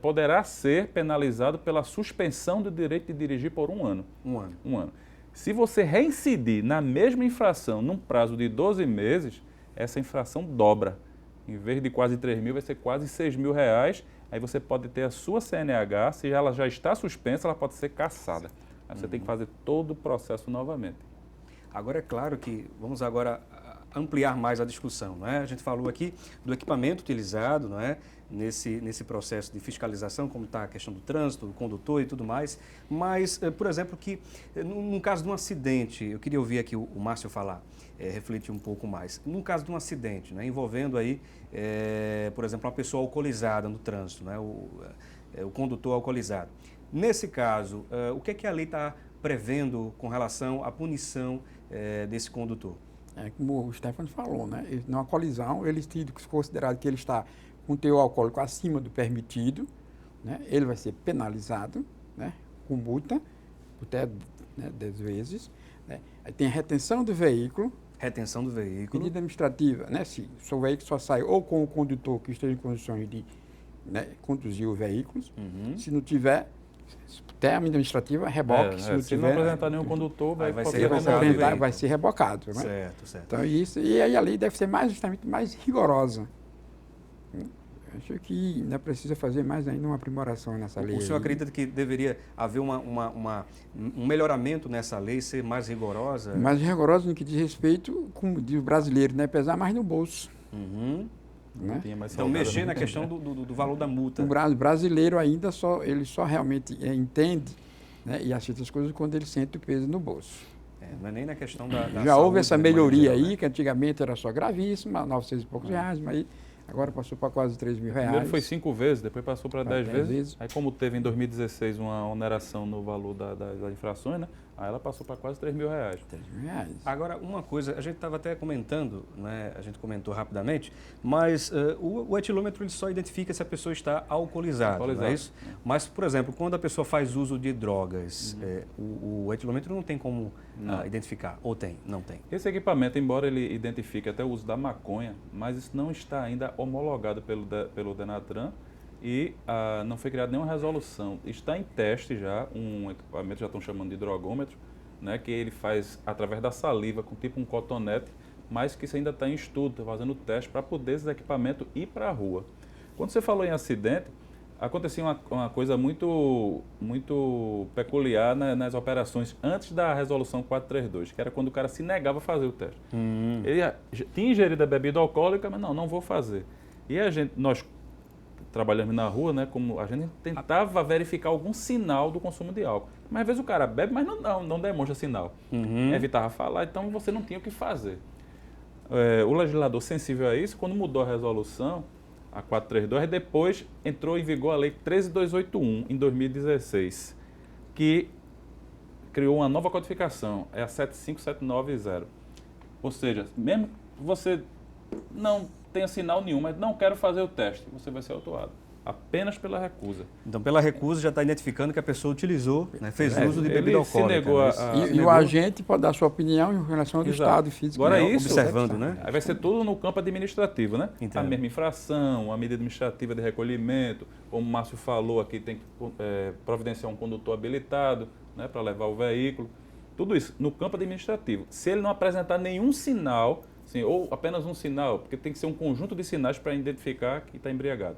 poderá ser penalizado pela suspensão do direito de dirigir por um ano. Um ano. Se você reincidir na mesma infração num prazo de 12 meses, essa infração dobra. Em vez de quase R$3.000, vai ser quase R$6.000. Aí você pode ter a sua CNH, se ela já está suspensa, ela pode ser cassada. Aí você tem que fazer todo o processo novamente. Agora, é claro que vamos agora ampliar mais a discussão, não é? A gente falou aqui do equipamento utilizado, não é? Nesse processo de fiscalização, como está a questão do trânsito, do condutor e tudo mais, mas, por exemplo, que num caso de um acidente, eu queria ouvir aqui o Márcio falar, refletir um pouco mais, num caso de um acidente, né, envolvendo aí, por exemplo, uma pessoa alcoolizada no trânsito, né, o condutor alcoolizado. Nesse caso, o que é que a lei está prevendo com relação à punição desse condutor? Como o Stefan falou, né? Numa colisão, ele tem considerado que ele está com teor alcoólico acima do permitido, né? Ele vai ser penalizado, né? Com multa, até 10 vezes. Né? Aí tem a retenção do veículo. Retenção do veículo. Medida administrativa, né? Se o veículo só sai ou com o condutor que esteja em condições de, né, conduzir o veículo, se não tiver, até a medida administrativa, reboque. Se não apresentar nenhum condutor, vai ser rebocado. Né? Certo. Então, isso, e aí a lei deve ser justamente mais rigorosa. Acho que ainda precisa fazer mais ainda uma aprimoração nessa lei. O senhor acredita que deveria haver um melhoramento nessa lei, ser mais rigorosa? Mais rigorosa no que diz respeito, como diz o brasileiro, né? Pesar mais no bolso. Uhum. Né? Então, mexer na questão do valor da multa. O brasileiro ainda ele só realmente entende, né, e aceita as coisas quando ele sente o peso no bolso. Não é nem na questão da Já saúde, houve essa de maneira melhoria geral, aí, né? que antigamente era só gravíssima, 900 e poucos reais, mas aí agora passou para quase 3 mil reais. Primeiro foi 5 vezes, depois passou para 10 10 vezes. Aí como teve em 2016 uma oneração no valor das infrações, né? Aí ela passou para quase 3 mil reais. 3 mil reais. Agora, uma coisa, a gente estava até comentando, né, a gente comentou rapidamente, mas o etilômetro ele só identifica se a pessoa está alcoolizada, não é isso? Mas, por exemplo, quando a pessoa faz uso de drogas, o etilômetro não tem como identificar, ou tem? Não tem. Esse equipamento, embora ele identifique até o uso da maconha, mas isso não está ainda homologado pelo Denatran e não foi criada nenhuma resolução. Está em teste já, um equipamento, já estão chamando de drogômetro, né, que ele faz através da saliva, com tipo um cotonete, mas que isso ainda está em estudo, está fazendo teste para poder esse equipamento ir para a rua. Quando você falou em acidente, acontecia uma coisa muito peculiar nas operações antes da resolução 432, que era quando o cara se negava a fazer o teste. Ele tinha ingerido a bebida alcoólica, mas não vou fazer. E nós trabalhamos na rua, né, como a gente tentava verificar algum sinal do consumo de álcool. Mas às vezes o cara bebe, mas não demonstra sinal. Evitava falar, então você não tinha o que fazer. O legislador sensível a isso, quando mudou a resolução, a 432, depois entrou em vigor a Lei 13.281, em 2016, que criou uma nova codificação, é a 75790. Ou seja, mesmo que você não tenha sinal nenhum, mas não quero fazer o teste, você vai ser autuado, apenas pela recusa. Então, pela recusa já está identificando que a pessoa utilizou, né, fez uso de bebida ele alcoólica. se negou né? E o agente pode dar sua opinião em relação ao estado físico. Agora né? isso, observando, né? Aí vai ser tudo no campo administrativo, né? Entendo. A mesma infração, a medida administrativa de recolhimento, como o Márcio falou aqui, tem que providenciar um condutor habilitado, né, para levar o veículo. Tudo isso no campo administrativo. Se ele não apresentar nenhum sinal, assim, ou apenas um sinal, porque tem que ser um conjunto de sinais para identificar que está embriagado.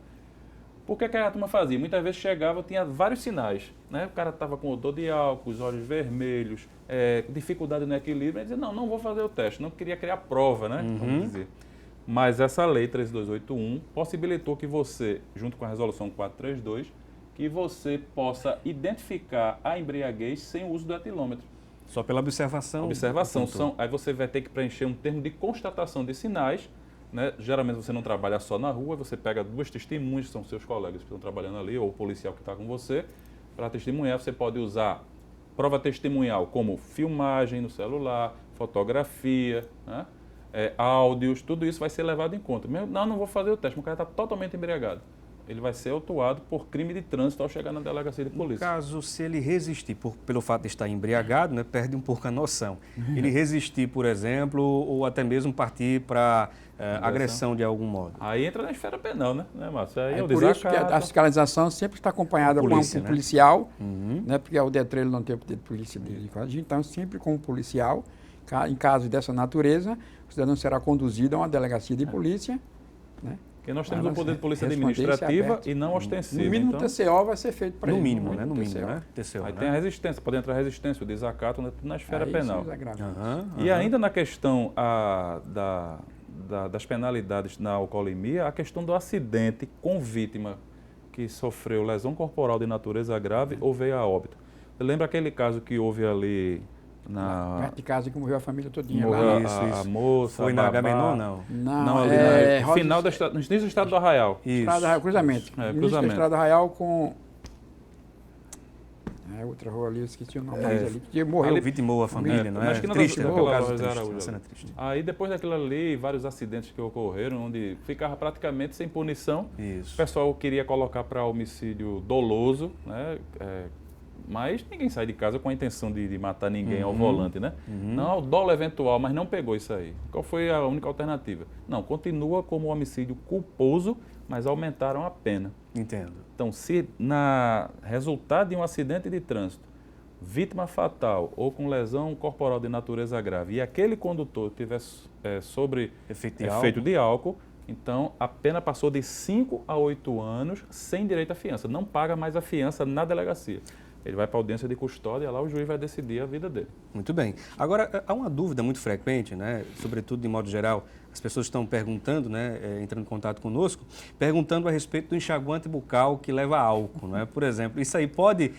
Por que a turma fazia? Muitas vezes chegava, tinha vários sinais, né? O cara estava com odor de álcool, os olhos vermelhos, dificuldade no equilíbrio, e dizia, não vou fazer o teste, não queria criar prova, né? Vamos dizer. Mas essa lei 13281 possibilitou que você, junto com a resolução 432, que você possa identificar a embriaguez sem o uso do etilômetro. Só pela observação. Aí você vai ter que preencher um termo de constatação de sinais, né? Geralmente você não trabalha só na rua, você pega 2 testemunhas, que são seus colegas que estão trabalhando ali, ou o policial que está com você, para testemunhar. Você pode usar prova testemunhal como filmagem no celular, fotografia, né? Áudios, tudo isso vai ser levado em conta. Não vou fazer o teste, o cara está totalmente embriagado. Ele vai ser autuado por crime de trânsito ao chegar na delegacia de polícia. No caso, se ele resistir, pelo fato de estar embriagado, né, perde um pouco a noção. Ele resistir, por exemplo, ou até mesmo partir para agressão de algum modo. Aí entra na esfera penal, né, Márcio? Aí é o por isso que a desacato. fiscalização sempre está acompanhada Polícia, com um né? policial, né, porque o DETRAN não tem o poder de polícia de agir, então sempre com um policial. Em caso dessa natureza, o cidadão será conduzido a uma delegacia de polícia, né? Porque nós temos o poder de polícia responder administrativa aberto. e não ostensiva. No mínimo, então, TCO vai ser feito para No ele. mínimo, né? No mínimo, né? TCO, aí né? tem a resistência, pode entrar a resistência, o desacato, né, tudo na esfera Aí penal. isso é grave. E ainda na questão das penalidades na alcoolemia, a questão do acidente com vítima que sofreu lesão corporal de natureza grave ou veio a óbito. Você lembra aquele caso que houve ali Perto de casa que morreu a família todinha morreu lá. a moça, Foi a na babá. Agamenon, não? Não, ali no final do estado do Arraial. Isso. Estrada Arraial, cruzamento. É, Início cruzamento. da Estrada Arraial com... outra rua ali, eu esqueci o nome ali, que morreu. Ele vitimou a família, não na é? esquina Triste, né? daquela Caso Rosa triste, Araújo uma cena ali. triste. Aí depois daquilo ali, vários acidentes que ocorreram, onde ficava praticamente sem punição. Isso. O pessoal queria colocar para homicídio doloso, né? Mas ninguém sai de casa com a intenção de matar ninguém ao volante, né? Não, dolo eventual, mas não pegou isso aí. Qual foi a única alternativa? Não, continua como homicídio culposo, mas aumentaram a pena. Entendo. Então, se na resultado de um acidente de trânsito, vítima fatal ou com lesão corporal de natureza grave, e aquele condutor tivesse sobre Efeito de efeito de álcool, Então, a pena passou de 5 a 8 anos sem direito à fiança. Não paga mais a fiança na delegacia. Ele vai para a audiência de custódia e lá o juiz vai decidir a vida dele. Muito bem. Agora, há uma dúvida muito frequente, né? Sobretudo de modo geral, as pessoas estão perguntando, né? Entrando em contato conosco, perguntando a respeito do enxaguante bucal que leva álcool, né? Por exemplo, isso aí pode,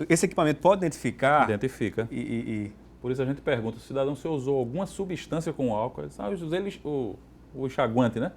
esse equipamento pode identificar? Identifica. Por isso a gente pergunta, o cidadão se usou alguma substância com álcool, ele diz, eu usei o enxaguante, né?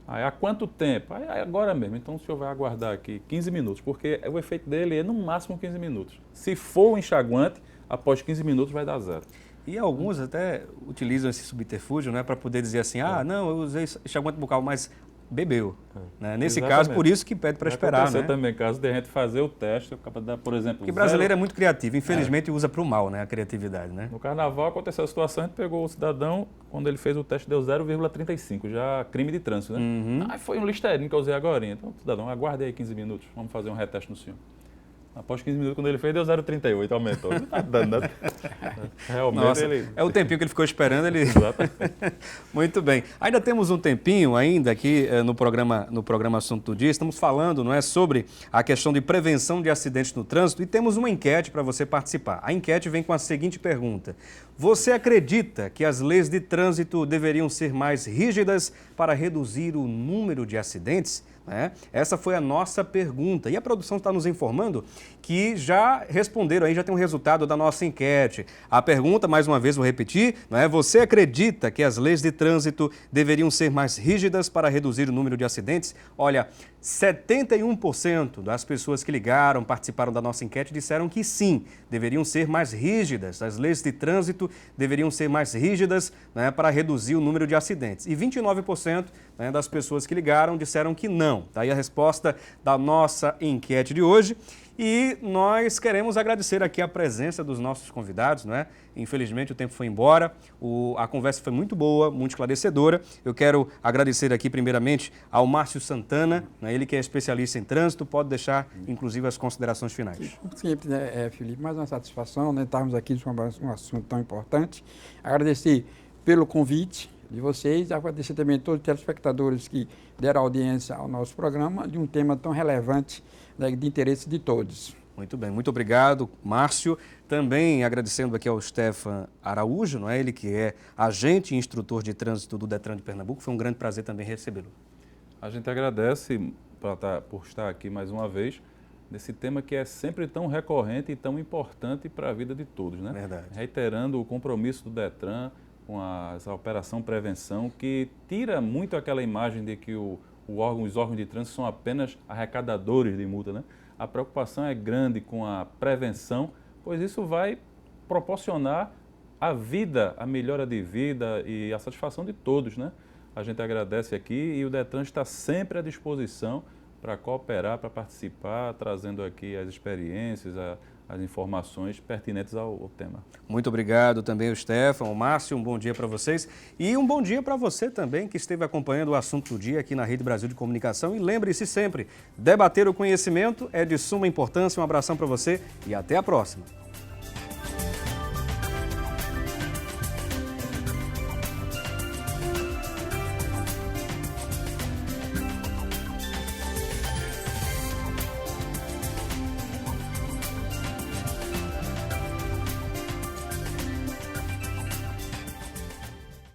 Aí, há quanto tempo? Aí, agora mesmo. Então, o senhor vai aguardar aqui 15 minutos, porque o efeito dele é no máximo 15 minutos. Se for o enxaguante, após 15 minutos vai dar zero. E alguns até utilizam esse subterfúgio, né, para poder dizer assim, não, eu usei enxaguante bucal, mas bebeu. Né? Nesse caso, por isso que pede para esperar, aconteceu, né? também, caso de a gente fazer o teste, por exemplo... Porque brasileiro é muito criativo, infelizmente usa para o mal, né, a criatividade, né? No carnaval aconteceu a situação, a gente pegou o cidadão, quando ele fez o teste deu 0,35, já crime de trânsito, né? Aí foi um Listerine que eu usei agora. Então, cidadão, aguarde aí 15 minutos, vamos fazer um reteste no senhor. Após 15 minutos, quando ele fez, deu 0,38, aumentou. Realmente, Nossa, é o tempinho que ele ficou esperando. Exatamente. Muito bem. Ainda temos um tempinho ainda aqui no programa Assunto do Dia. Estamos falando, não é, sobre a questão de prevenção de acidentes no trânsito e temos uma enquete para você participar. A enquete vem com a seguinte pergunta. Você acredita que as leis de trânsito deveriam ser mais rígidas para reduzir o número de acidentes? Essa foi a nossa pergunta. E a produção está nos informando que já responderam aí, já tem um resultado da nossa enquete. A pergunta, mais uma vez, vou repetir, você acredita que as leis de trânsito deveriam ser mais rígidas para reduzir o número de acidentes? Olha, 71% das pessoas que ligaram, participaram da nossa enquete, disseram que sim, deveriam ser mais rígidas. As leis de trânsito deveriam ser mais rígidas para reduzir o número de acidentes. E 29% das pessoas que ligaram disseram que não. Daí a resposta da nossa enquete de hoje. E nós queremos agradecer aqui a presença dos nossos convidados, Infelizmente o tempo foi embora, a conversa foi muito boa, muito esclarecedora. Eu quero agradecer aqui primeiramente ao Márcio Santana, ele que é especialista em trânsito, pode deixar inclusive as considerações finais. Sempre, Felipe, mais uma satisfação, estarmos aqui sobre um assunto tão importante. Agradecer pelo convite de vocês, agradecer também a todos os telespectadores que deram audiência ao nosso programa de um tema tão relevante, de interesse de todos. Muito bem, muito obrigado, Márcio. Também agradecendo aqui ao Stefan Araújo, ele que é agente e instrutor de trânsito do Detran de Pernambuco. Foi um grande prazer também recebê-lo. A gente agradece por estar aqui mais uma vez, nesse tema que é sempre tão recorrente e tão importante para a vida de todos, né? Verdade. Reiterando o compromisso do Detran com essa operação prevenção, que tira muito aquela imagem de que os órgãos de trânsito são apenas arrecadadores de multa, né? A preocupação é grande com a prevenção, pois isso vai proporcionar a vida, a melhora de vida e a satisfação de todos, né? A gente agradece aqui e o Detran está sempre à disposição para cooperar, para participar, trazendo aqui as experiências, as informações pertinentes ao tema. Muito obrigado também ao Stefan, ao Márcio, um bom dia para vocês e um bom dia para você também que esteve acompanhando o Assunto do Dia aqui na Rede Brasil de Comunicação e lembre-se sempre, debater o conhecimento é de suma importância. Um abração para você e até a próxima.